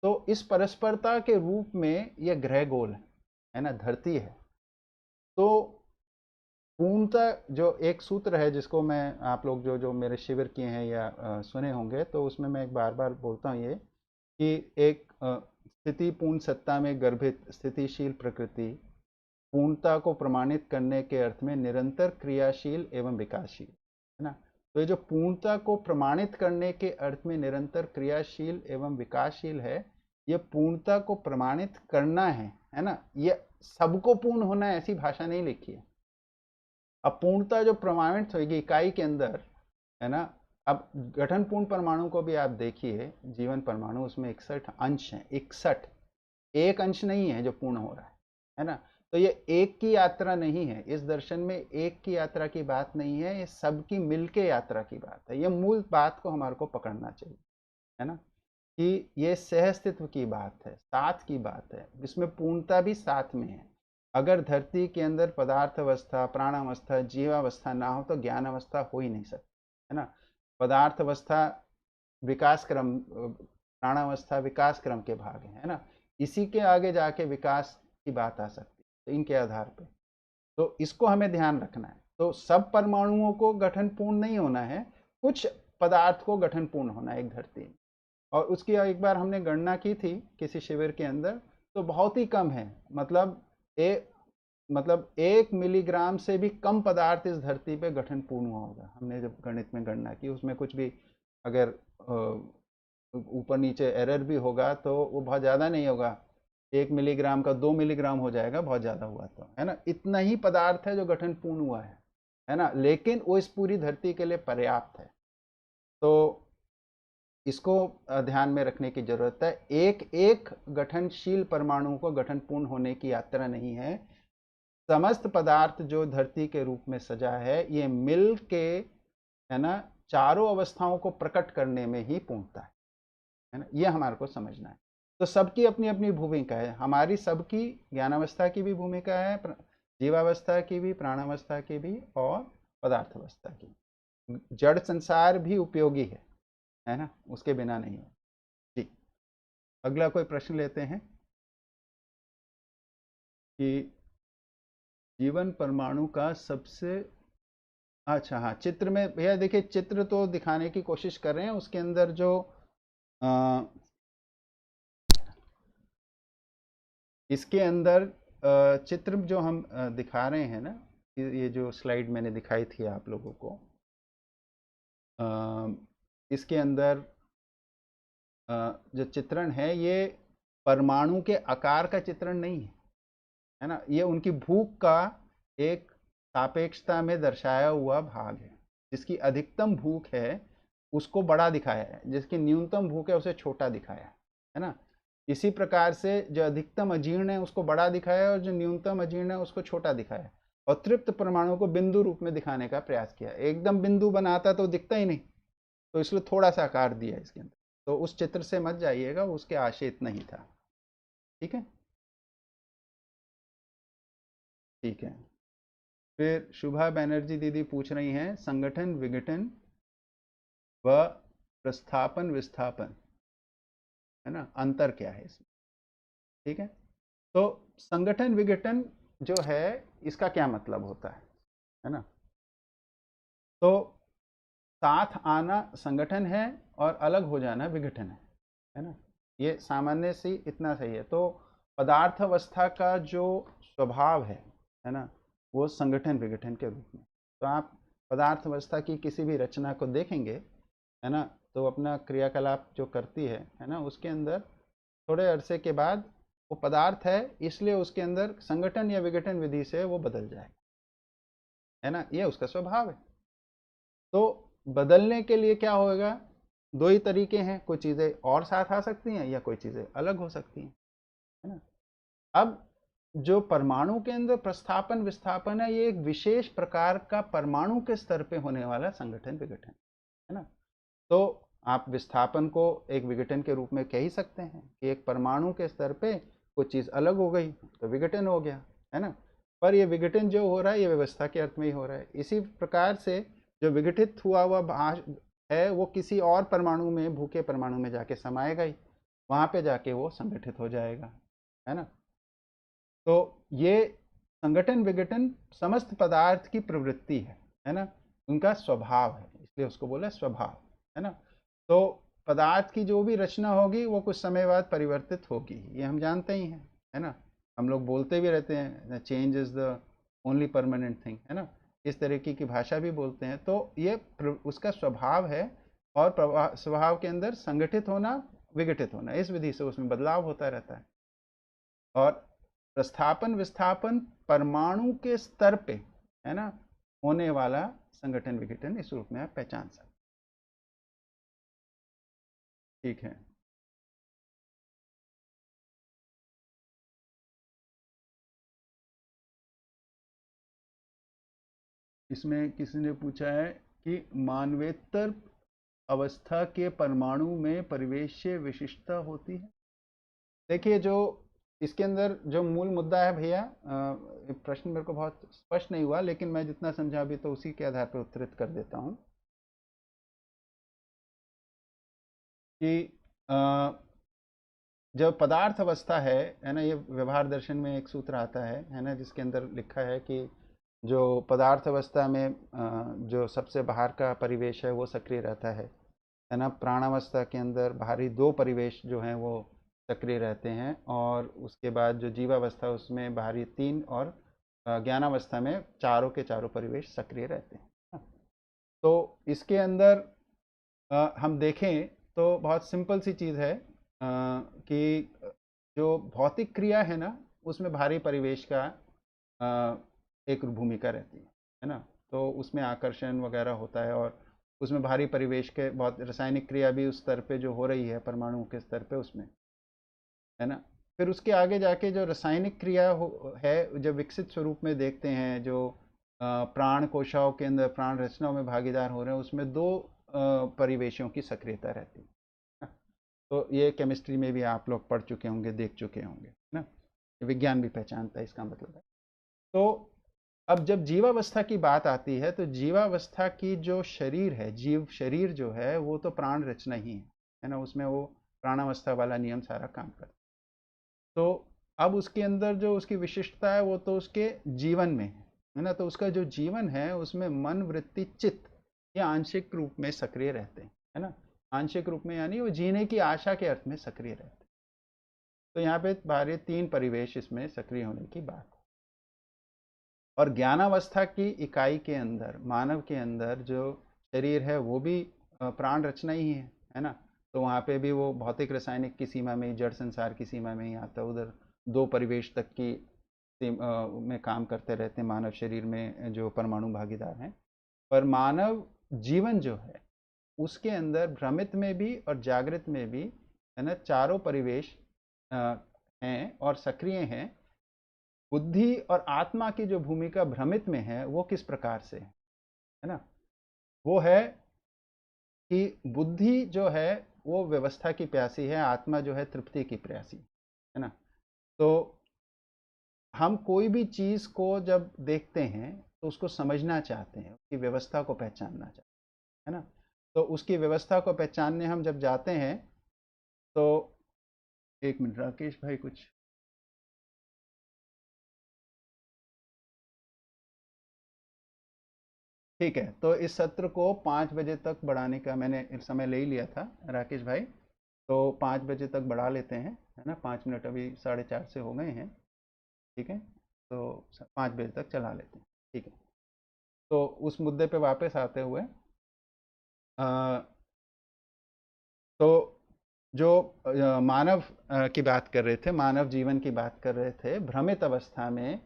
तो इस परस्परता के रूप में यह ग्रह गोल है ना, धरती है। तो पूर्णतः जो एक सूत्र है, जिसको मैं, आप लोग जो जो मेरे शिविर किए हैं या सुने होंगे, तो उसमें मैं एक बार बार बोलता हूँ ये कि एक स्थिति पूर्ण सत्ता में गर्भित स्थितिशील प्रकृति पूर्णता को प्रमाणित करने के अर्थ में निरंतर क्रियाशील एवं विकासशील है ना। तो ये जो पूर्णता को प्रमाणित करने के अर्थ में निरंतर क्रियाशील एवं विकासशील है, ये पूर्णता को प्रमाणित करना है ना। ये सबको पूर्ण होना है ऐसी भाषा नहीं लिखी है। अब पूर्णता जो प्रमाणित होगी इकाई के अंदर है ना। अब गठन पूर्ण परमाणु को भी आप देखिए, जीवन परमाणु, उसमें 61 अंश हैं। 61, एक अंश नहीं है जो पूर्ण हो रहा है ना। तो ये एक की यात्रा नहीं है, इस दर्शन में एक की यात्रा की बात नहीं है, ये सबकी मिलके यात्रा की बात है। ये मूल बात को हमारे को पकड़ना चाहिए, है ना, कि ये सहअस्तित्व की बात है, साथ की बात है, जिसमें पूर्णता भी साथ में है। अगर धरती के अंदर पदार्थ अवस्था, प्राणावस्था, जीवावस्था ना हो तो ज्ञान अवस्था हो ही नहीं सकती, है ना। पदार्थ अवस्था विकास क्रम, प्राणावस्था विकास क्रम के भाग है ना। इसी के आगे जाके विकास की बात आ सकती है, तो इनके आधार पे तो इसको हमें ध्यान रखना है। तो सब परमाणुओं को गठन पूर्ण नहीं होना है, कुछ पदार्थ को गठन पूर्ण होना है एक धरती में। और उसकी एक बार हमने गणना की थी किसी शिविर के अंदर, तो बहुत ही कम है। मतलब मतलब 1 मिलीग्राम से भी कम पदार्थ इस धरती पे गठन पूर्ण हुआ होगा। हमने जब गणित में गणना की, उसमें कुछ भी अगर ऊपर नीचे एरर भी होगा तो वो बहुत ज़्यादा नहीं होगा। 1 मिलीग्राम का 2 मिलीग्राम हो जाएगा, बहुत ज़्यादा हुआ तो, है ना। इतना ही पदार्थ है जो गठन पूर्ण हुआ है ना, लेकिन वो इस पूरी धरती के लिए पर्याप्त है। तो इसको ध्यान में रखने की जरूरत है। एक एक गठनशील परमाणु को गठन पूर्ण होने की यात्रा नहीं है। समस्त पदार्थ जो धरती के रूप में सजा है, ये मिल के, है ना, चारों अवस्थाओं को प्रकट करने में ही पूर्णता है ना। ये हमारे को समझना है। तो सबकी अपनी अपनी भूमिका है, हमारी सबकी ज्ञानावस्था की भी भूमिका है, जीवावस्था की भी, प्राणावस्था की भी, और पदार्थावस्था की। जड़ संसार भी उपयोगी है ना, उसके बिना नहीं है। जी, अगला कोई प्रश्न लेते हैं कि जीवन परमाणु का सबसे, अच्छा हाँ, चित्र में भैया देखिए, चित्र तो दिखाने की कोशिश कर रहे हैं। उसके अंदर जो आ, इसके अंदर चित्र जो हम दिखा रहे हैं ना, ये जो स्लाइड मैंने दिखाई थी आप लोगों को, इसके अंदर जो चित्रण है, ये परमाणु के आकार का चित्रण नहीं है ना। ये उनकी भूख का एक सापेक्षता में दर्शाया हुआ भाग है। जिसकी अधिकतम भूख है उसको बड़ा दिखाया है, जिसकी न्यूनतम भूख है उसे छोटा दिखाया है ना। इसी प्रकार से जो अधिकतम अजीर्ण है उसको बड़ा दिखाया है, और जो न्यूनतम अजीर्ण है उसको छोटा दिखाया है। और तृप्त परमाणु को बिंदु रूप में दिखाने का प्रयास किया। एकदम बिंदु बनाता तो दिखता ही नहीं, तो इसलिए थोड़ा सा आकार दिया इसके अंदर। तो उस चित्र से मत जाइएगा, उसके आशय इतना ही था। ठीक है, ठीक है। फिर शुभा बनर्जी दीदी पूछ रही हैं, संगठन विघटन व प्रस्थापन विस्थापन, है ना, अंतर क्या है इसमें। ठीक है, तो संगठन विघटन जो है, इसका क्या मतलब होता है ना। तो साथ आना संगठन है और अलग हो जाना विघटन है ना। ये सामान्य सी इतना सही है। तो पदार्थ अवस्था का जो स्वभाव है ना, वो संगठन विघटन के रूप में। तो आप पदार्थ अवस्था की किसी भी रचना को देखेंगे, है ना, तो अपना क्रियाकलाप जो करती है ना, उसके अंदर थोड़े अरसे के बाद वो पदार्थ है, इसलिए उसके अंदर संगठन या विघटन विधि से वो बदल जाएगा, है ना, ये उसका स्वभाव है। तो बदलने के लिए क्या होगा, दो ही तरीके हैं, कोई चीज़ें और साथ आ सकती हैं या कोई चीज़ें अलग हो सकती हैं, है ना। अब जो परमाणु के अंदर प्रस्थापन विस्थापन है, ये एक विशेष प्रकार का परमाणु के स्तर पे होने वाला संगठन विघटन, है ना। तो आप विस्थापन को एक विघटन के रूप में कह ही सकते हैं कि एक परमाणु के स्तर पे कुछ चीज़ अलग हो गई तो विघटन हो गया, है ना। पर ये विघटन जो हो रहा है ये व्यवस्था के अर्थ में ही हो रहा है। इसी प्रकार से जो विघटित हुआ हुआ भाष है वो किसी और परमाणु में, भूखे परमाणु में जाके समाएगा ही, वहाँ पे जाके वो संगठित हो जाएगा, है ना। तो ये संगठन विघटन समस्त पदार्थ की प्रवृत्ति है ना, उनका स्वभाव है, इसलिए उसको बोला स्वभाव, है ना। तो पदार्थ की जो भी रचना होगी वो कुछ समय बाद परिवर्तित होगी, ये हम जानते ही हैं, है ना। हम लोग बोलते भी रहते हैं change is the only permanent thing, है ना, इस तरीके की भाषा भी बोलते हैं। तो ये उसका स्वभाव है, और स्वभाव के अंदर संगठित होना विघटित होना, इस विधि से उसमें बदलाव होता रहता है। और प्रस्थापन विस्थापन परमाणु के स्तर पे, है ना, होने वाला संगठन विघटन इस रूप में आप पहचान सकते। ठीक है। इसमें किसी ने पूछा है कि मानवेतर अवस्था के परमाणु में परिवेश विशिष्टता होती है। देखिए, जो इसके अंदर जो मूल मुद्दा है भैया, प्रश्न मेरे को बहुत स्पष्ट नहीं हुआ, लेकिन मैं जितना समझा अभी तो उसी के आधार पर उत्तरित कर देता हूँ कि जब पदार्थ अवस्था है ना, ये व्यवहार दर्शन में एक सूत्र आता है ना, जिसके अंदर लिखा है कि जो पदार्थ अवस्था में जो सबसे बाहर का परिवेश है वो सक्रिय रहता है ना। प्राणावस्था के अंदर बाहरी दो परिवेश जो हैं वो सक्रिय रहते हैं, और उसके बाद जो जीवावस्था उसमें बाहरी तीन, और ज्ञानावस्था में चारों के चारों परिवेश सक्रिय रहते हैं। तो इसके अंदर हम देखें तो बहुत सिंपल सी चीज़ है कि जो भौतिक क्रिया है ना, उसमें भारी परिवेश का एक भूमिका रहती है ना। तो उसमें आकर्षण वगैरह होता है, और उसमें भारी परिवेश के बहुत रासायनिक क्रिया भी उस स्तर पे जो हो रही है परमाणु के स्तर पे उसमें, है ना। फिर उसके आगे जाके जो रासायनिक क्रिया है, जब विकसित स्वरूप में देखते हैं, जो प्राण कोशिकाओं के अंदर प्राण रचनाओं में भागीदार हो रहे हैं, उसमें दो परिवेशों की सक्रियता रहती है। तो ये केमिस्ट्री में भी आप लोग पढ़ चुके होंगे, देख चुके होंगे ना, विज्ञान भी पहचानता है, इसका मतलब है। तो अब जब जीवावस्था की बात आती है, तो जीवावस्था की जो शरीर है, जीव शरीर जो है, वो तो प्राण रचना ही है ना, उसमें वो प्राणावस्था वाला नियम सारा काम करता है। तो अब उसके अंदर जो उसकी विशिष्टता है वो तो उसके जीवन में है ना। तो उसका जो जीवन है उसमें मन वृत्ति चित्त ये आंशिक रूप में सक्रिय रहते हैं, है ना। आंशिक रूप में यानी वो जीने की आशा के अर्थ में सक्रिय रहते हैं। तो यहाँ पे बाहरी तीन परिवेश इसमें सक्रिय होने की बात है। और ज्ञानावस्था की इकाई के अंदर, मानव के अंदर जो शरीर है वो भी प्राण रचना ही है ना। तो वहाँ पे भी वो भौतिक रासायनिक की सीमा में, जड़ संसार की सीमा में ही आता है। उधर दो परिवेश तक की में काम करते रहते हैं मानव शरीर में जो परमाणु भागीदार हैं। पर मानव जीवन जो है उसके अंदर भ्रमित में भी और जागृत में भी, है ना, चारों परिवेश हैं और सक्रिय हैं। बुद्धि और आत्मा की जो भूमिका भ्रमित में है वो किस प्रकार से है ना, वो है कि बुद्धि जो है वो व्यवस्था की प्यासी है, आत्मा जो है तृप्ति की प्यासी है ना। तो हम कोई भी चीज़ को जब देखते हैं तो उसको समझना चाहते हैं, उसकी व्यवस्था को पहचानना चाहते हैं, है ना। तो उसकी व्यवस्था को पहचानने हम जब जाते हैं तो, एक मिनट राकेश भाई कुछ, ठीक है। तो इस सत्र को 5 बजे तक बढ़ाने का मैंने समय ले ही लिया था राकेश भाई। तो 5 बजे तक बढ़ा लेते हैं, है ना। 5 मिनट अभी 4:30 से हो गए हैं, ठीक है। तो 5 बजे तक चला लेते हैं, ठीक है। तो उस मुद्दे पे वापस आते हुए, अ, तो जो मानव की बात कर रहे थे, मानव जीवन की बात कर रहे थे, भ्रमित अवस्था में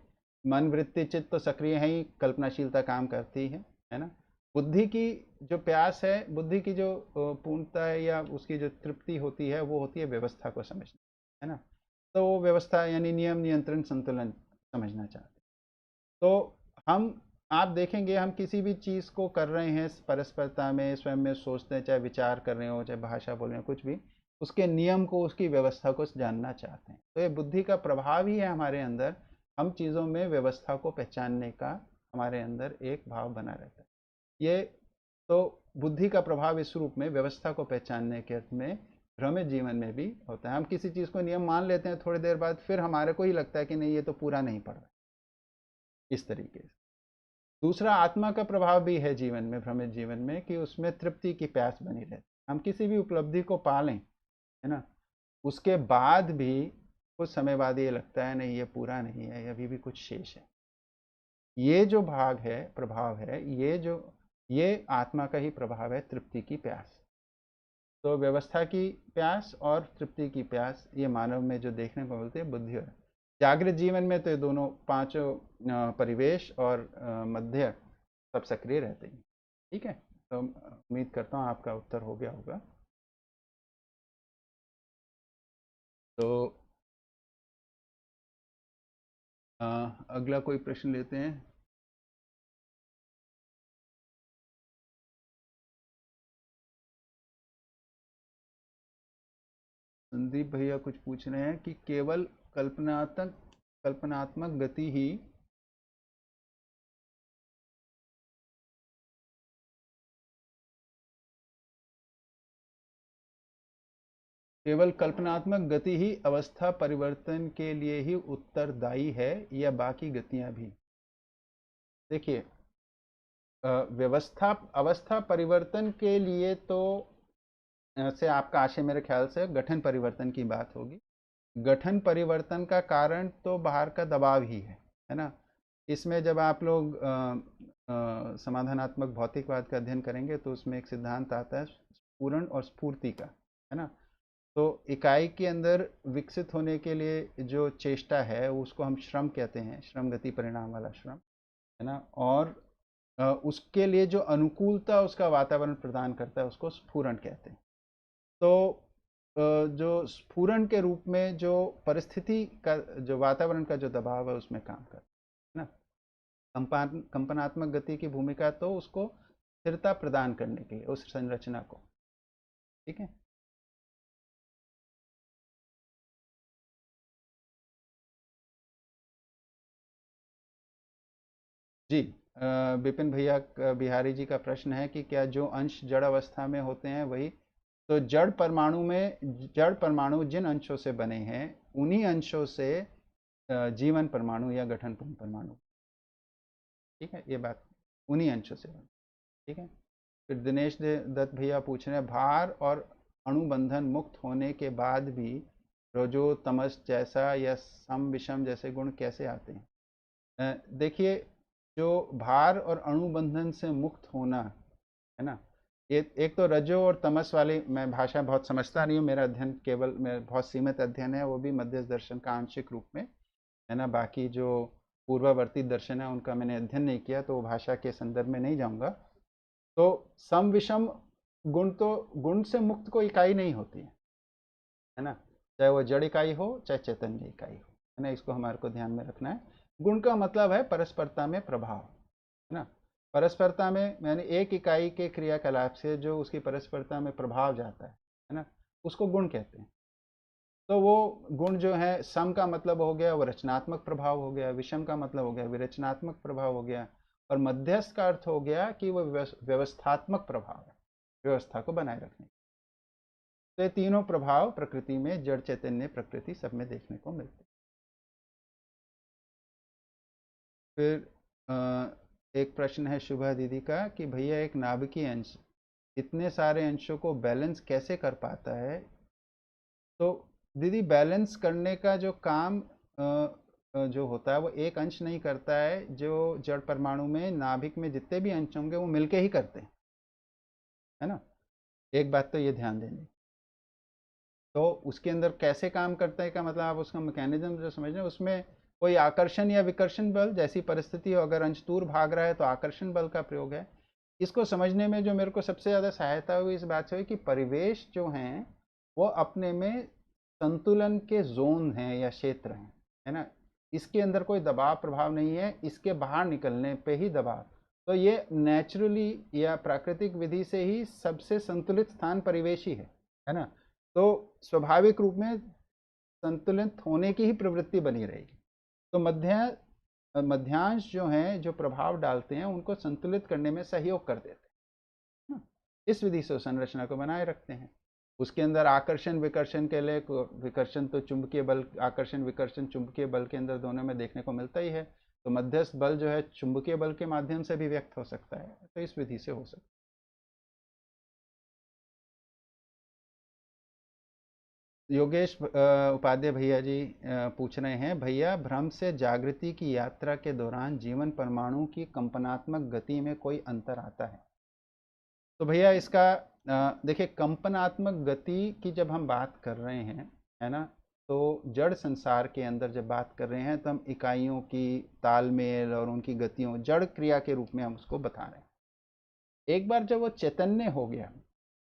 मन वृत्ति चित्त तो सक्रिय है ही, कल्पनाशीलता काम करती है ना। बुद्धि की जो प्यास है, बुद्धि की जो पूर्णता है या उसकी जो तृप्ति होती है, वो होती है व्यवस्था को समझना, है ना। तो वो व्यवस्था यानी नियम नियंत्रण संतुलन समझना चाहते हैं। तो हम, आप देखेंगे हम किसी भी चीज़ को कर रहे हैं परस्परता में, स्वयं में सोचते हैं, चाहे विचार कर रहे हो, चाहे भाषा बोल रहे हो, कुछ भी, उसके नियम को, उसकी व्यवस्था को जानना चाहते हैं। तो ये बुद्धि का प्रभाव ही है हमारे अंदर, हम चीज़ों में व्यवस्था को पहचानने का हमारे अंदर एक भाव बना रहता है। ये तो बुद्धि का प्रभाव इस रूप में व्यवस्था को पहचानने के अर्थ में भ्रमित जीवन में भी होता है। हम किसी चीज़ को नियम मान लेते हैं, थोड़ी देर बाद फिर हमारे को ही लगता है कि नहीं, ये तो पूरा नहीं पड़ रहा, इस तरीके से। दूसरा, आत्मा का प्रभाव भी है जीवन में, भ्रमित जीवन में, कि उसमें तृप्ति की प्यास बनी रहती। हम किसी भी उपलब्धि को पालें, है ना, उसके बाद भी कुछ समय बाद ये लगता है नहीं, ये पूरा नहीं है, अभी भी कुछ शेष है। ये जो भाग है, प्रभाव है, ये आत्मा का ही प्रभाव है, तृप्ति की प्यास। तो व्यवस्था की प्यास और तृप्ति की प्यास, ये मानव में जो देखने को मिलती है, बुद्धि और जागृत जीवन में तो ये दोनों पांचों परिवेश और मध्य सब सक्रिय रहते हैं, ठीक है। तो उम्मीद करता हूँ आपका उत्तर हो गया होगा। तो अगला कोई प्रश्न लेते हैं। संदीप भैया कुछ पूछ रहे हैं कि केवल कल्पनात्मक गति ही, केवल कल्पनात्मक गति ही अवस्था परिवर्तन के लिए ही उत्तरदायी है या बाकी गतियां भी? देखिए, व्यवस्था अवस्था परिवर्तन के लिए तो से आपका आशय मेरे ख्याल से गठन परिवर्तन की बात होगी। गठन परिवर्तन का कारण तो बाहर का दबाव ही है ना। इसमें जब आप लोग समाधानात्मक भौतिकवाद का अध्ययन करेंगे तो उसमें एक सिद्धांत आता है स्फुरण और स्फूर्ति का, है ना। तो इकाई के अंदर विकसित होने के लिए जो चेष्टा है उसको हम श्रम कहते हैं, श्रम गति परिणाम वाला श्रम, है ना। और उसके लिए जो अनुकूलता उसका वातावरण प्रदान करता है उसको स्फुरण कहते हैं। तो जो स्फुरण के रूप में जो परिस्थिति का, जो वातावरण का जो दबाव है उसमें काम करता है ना। कंपनात्मक गति की भूमिका तो उसको स्थिरता प्रदान करने के लिए, उस संरचना को, ठीक है। जी, विपिन भैया बिहारी जी का प्रश्न है कि क्या जो अंश जड़ अवस्था में होते हैं वही, तो जड़ परमाणु जिन अंशों से बने हैं उन्हीं अंशों से जीवन परमाणु या गठन परमाणु, ठीक है, ये बात उन्हीं अंशों से बने, ठीक है। फिर दिनेश दत्त भैया पूछ रहे हैं भार और अणुबंधन मुक्त होने के बाद भी रजो तमस जैसा या सम विषम जैसे गुण कैसे आते हैं? देखिए, जो भार और अणुबंधन से मुक्त होना, है ना, ये एक तो रजो और तमस वाली, मैं भाषा बहुत समझता नहीं हूँ, मेरा अध्ययन केवल, मेरा बहुत सीमित अध्ययन है, वो भी मध्यस्थ दर्शन का आंशिक रूप में, है ना। बाकी जो पूर्ववर्ती दर्शन है उनका मैंने अध्ययन नहीं किया, तो भाषा के संदर्भ में नहीं जाऊंगा। तो सम विषम गुण, तो गुण से मुक्त कोई इकाई नहीं होती है ना। चाहे वो जड़ इकाई हो चाहे चैतन्य इकाई हो, है ना, इसको हमारे को ध्यान में रखना है। गुण का मतलब है परस्परता में प्रभाव, है ना। परस्परता में यानी एक इकाई के क्रियाकलाप से जो उसकी परस्परता में प्रभाव जाता है ना, उसको गुण कहते हैं। तो वो गुण जो है, सम का मतलब हो गया वो रचनात्मक प्रभाव हो गया, विषम का मतलब हो गया विरचनात्मक प्रभाव हो गया, और मध्यस्थ का अर्थ हो गया कि वो व्यवस्थात्मक प्रभाव है, व्यवस्था को बनाए रखने। तो ये तीनों प्रभाव प्रकृति में, जड़ चैतन्य प्रकृति सब में देखने को मिलते हैं। फिर एक प्रश्न है शुभा दीदी का कि भैया एक नाभिकीय अंश इतने सारे अंशों को बैलेंस कैसे कर पाता है, तो दीदी बैलेंस करने का जो काम जो होता है वो एक अंश नहीं करता है, जो जड़ परमाणु में नाभिक में जितने भी अंश होंगे वो मिलके ही करते हैं, है ना। एक बात तो ये ध्यान देनी। तो उसके अंदर कैसे काम करता है का मतलब आप उसका मैकेनिज्म जो समझ रहे हैं, उसमें कोई आकर्षण या विकर्षण बल जैसी परिस्थिति हो, अगर अंश दूर भाग रहा है तो आकर्षण बल का प्रयोग है। इसको समझने में जो मेरे को सबसे ज़्यादा सहायता हुई इस बात से हुई कि परिवेश जो हैं वो अपने में संतुलन के जोन हैं या क्षेत्र हैं, है ना। इसके अंदर कोई दबाव प्रभाव नहीं है, इसके बाहर निकलने पे ही दबाव। तो ये नेचुरली या प्राकृतिक विधि से ही सबसे संतुलित स्थान परिवेश ही है ना। तो स्वाभाविक रूप में संतुलित होने की ही प्रवृत्ति बनी रहेगी। तो मध्यांश जो हैं जो प्रभाव डालते हैं उनको संतुलित करने में सहयोग कर देते हैं। इस विधि से संरचना को बनाए रखते हैं। उसके अंदर आकर्षण विकर्षण के लिए, विकर्षण तो चुंबकीय बल, आकर्षण विकर्षण चुंबकीय बल के अंदर दोनों में देखने को मिलता ही है। तो मध्यस्थ बल जो है चुंबकीय बल के माध्यम से भी व्यक्त हो सकता है, तो इस विधि से हो सकता है। योगेश उपाध्याय भैया जी पूछ रहे हैं, भैया भ्रम से जागृति की यात्रा के दौरान जीवन परमाणु की कंपनात्मक गति में कोई अंतर आता है? तो भैया इसका देखिए, कंपनात्मक गति की जब हम बात कर रहे हैं, है ना, तो जड़ संसार के अंदर जब बात कर रहे हैं तो हम इकाइयों की तालमेल और उनकी गतियों जड़ क्रिया के रूप में हम उसको बता रहे हैं। एक बार जब वो चैतन्य हो गया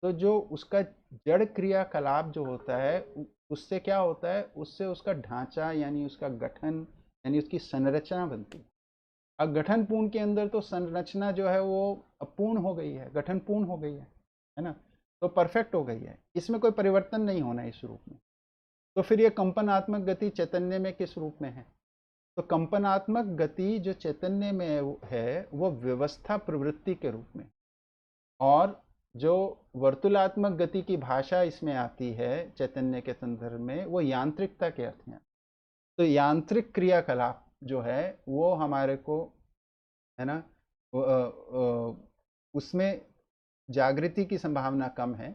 तो जो उसका जड़ क्रियाकलाप जो होता है उससे क्या होता है, उससे उसका ढांचा यानी उसका गठन यानी उसकी संरचना बनती है। अब गठन पूर्ण के अंदर तो संरचना जो है वो अपूर्ण हो गई है, गठन पूर्ण हो गई है ना। तो परफेक्ट हो गई है, इसमें कोई परिवर्तन नहीं होना इस रूप में। तो फिर ये कंपनात्मक गति चैतन्य में किस रूप में है? तो कंपनात्मक गति जो चैतन्य में है वो व्यवस्था प्रवृत्ति के रूप में, और जो वर्तुलात्मक गति की भाषा इसमें आती है चैतन्य के संदर्भ में, वो यांत्रिकता के अर्थ में। तो यांत्रिक क्रियाकलाप जो है वो हमारे को, है ना, उसमें जागृति की संभावना कम है।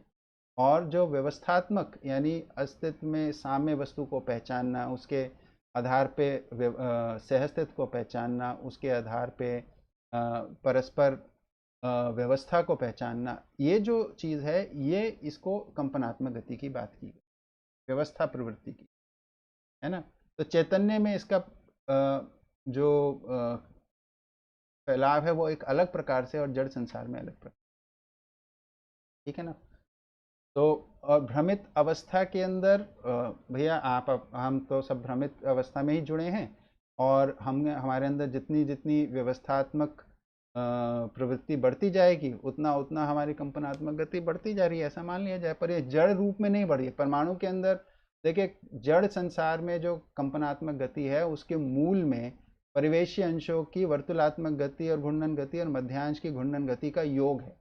और जो व्यवस्थात्मक यानी अस्तित्व में साम्य वस्तु को पहचानना, उसके आधार पे सहअस्तित्व को पहचानना, उसके आधार पे परस्पर व्यवस्था को पहचानना, ये जो चीज़ है ये इसको कंपनात्मक गति की बात की गई, व्यवस्था प्रवृत्ति की, है ना। तो चैतन्य में इसका जो फैलाव है वो एक अलग प्रकार से और जड़ संसार में अलग प्रकार, ठीक है ना। तो और भ्रमित अवस्था के अंदर भैया आप हम तो सब भ्रमित अवस्था में ही जुड़े हैं, और हम हमारे अंदर जितनी जितनी व्यवस्थात्मक प्रवृत्ति बढ़ती जाएगी उतना उतना हमारी कंपनात्मक गति बढ़ती जा रही है, ऐसा मान लिया जाए। पर ये जड़ रूप में नहीं बढ़ी है। परमाणु के अंदर देखिए, जड़ संसार में जो कंपनात्मक गति है उसके मूल में परिवेशीय अंशों की वर्तुलात्मक गति और घूर्णन गति और मध्यांश की घूर्णन गति का योग है।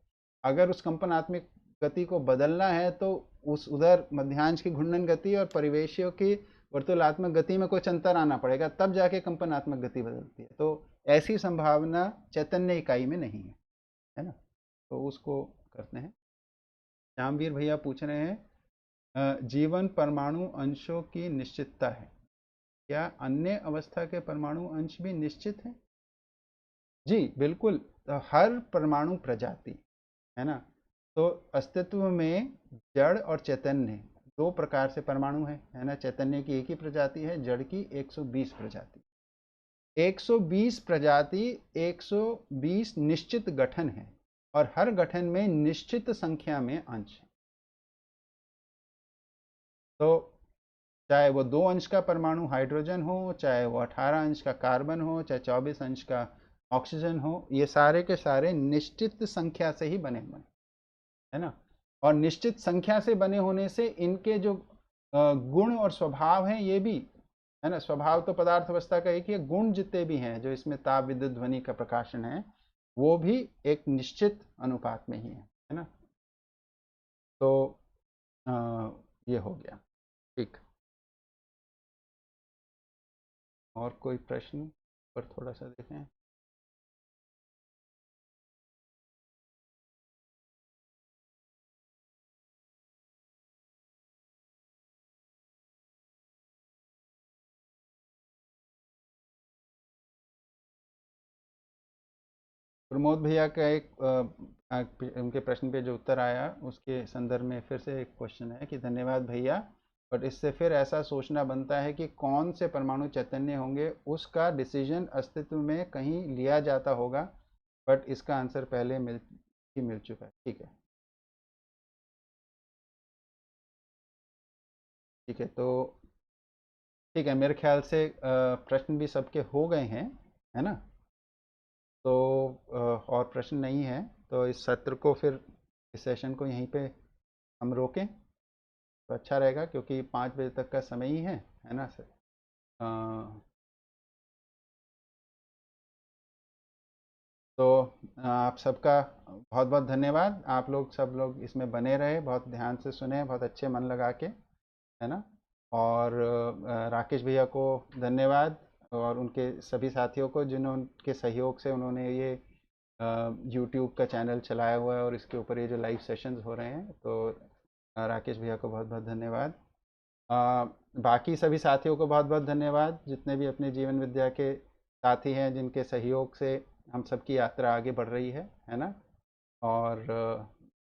अगर उस कंपनात्मक गति को बदलना है तो उस उधर मध्यांश की घूर्णन गति और परिवेशियों की वर्तुलात्मक गति में कुछ अंतर आना पड़ेगा, तब जाके कंपनात्मक गति बदलती है। तो ऐसी संभावना चैतन्य इकाई में नहीं है ना। तो उसको करते हैं। श्यामवीर भैया पूछ रहे हैं, जीवन परमाणु अंशों की निश्चितता है, क्या अन्य अवस्था के परमाणु अंश भी निश्चित हैं? जी बिल्कुल। तो हर परमाणु प्रजाति, है ना, तो अस्तित्व में जड़ और चैतन्य दो प्रकार से परमाणु है ना। चैतन्य की एक ही प्रजाति है, जड़ की 120 प्रजाति। 120 प्रजाति, 120 निश्चित गठन है, और हर गठन में निश्चित संख्या में अंश है। तो चाहे वो 2 अंश का परमाणु हाइड्रोजन हो, चाहे वो 18 अंश का कार्बन हो, चाहे 24 अंश का ऑक्सीजन हो, ये सारे के सारे निश्चित संख्या से ही बने हुए हैं, है ना। और निश्चित संख्या से बने होने से इनके जो गुण और स्वभाव हैं ये भी, है ना। स्वभाव तो पदार्थ अवस्था का एक ही है, गुण जितने भी हैं जो इसमें ताप विद्युत ध्वनि का प्रकाशन है वो भी एक निश्चित अनुपात में ही है ना। तो अ, ये हो गया, ठीक। और कोई प्रश्न पर थोड़ा सा देखें। प्रमोद भैया का एक उनके प्रश्न पे जो उत्तर आया उसके संदर्भ में फिर से एक क्वेश्चन है कि धन्यवाद भैया, बट इससे फिर ऐसा सोचना बनता है कि कौन से परमाणु चैतन्य होंगे, उसका डिसीजन अस्तित्व में कहीं लिया जाता होगा, बट इसका आंसर पहले मिल चुका है। ठीक है, ठीक है, तो ठीक है, मेरे ख्याल से प्रश्न भी सबके हो गए हैं, है ना? तो और प्रश्न नहीं है तो इस सत्र को फिर, इस सेशन को यहीं पे हम रोकें तो अच्छा रहेगा, क्योंकि 5 बजे तक का समय ही है ना सर? अ, तो आप सबका बहुत बहुत धन्यवाद। आप लोग सब लोग इसमें बने रहे, बहुत ध्यान से सुने, बहुत अच्छे मन लगा के, है ना? और राकेश भैया को धन्यवाद, और उनके सभी साथियों को जिन्होंने सहयोग से उन्होंने ये यूट्यूब का चैनल चलाया हुआ है और इसके ऊपर ये जो लाइव सेशंस हो रहे हैं, तो राकेश भैया को बहुत बहुत धन्यवाद। अ, बाकी सभी साथियों को बहुत बहुत धन्यवाद, जितने भी अपने जीवन विद्या के साथी हैं, जिनके सहयोग से हम सबकी यात्रा आगे बढ़ रही है ना? और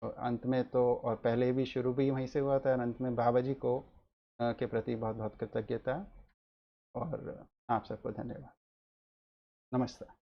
अंत में तो, और पहले भी शुरू भी वहीं से हुआ था, और अंत में बाबा जी को के प्रति बहुत बहुत कृतज्ञता, और आप सबको धन्यवाद। नमस्ते।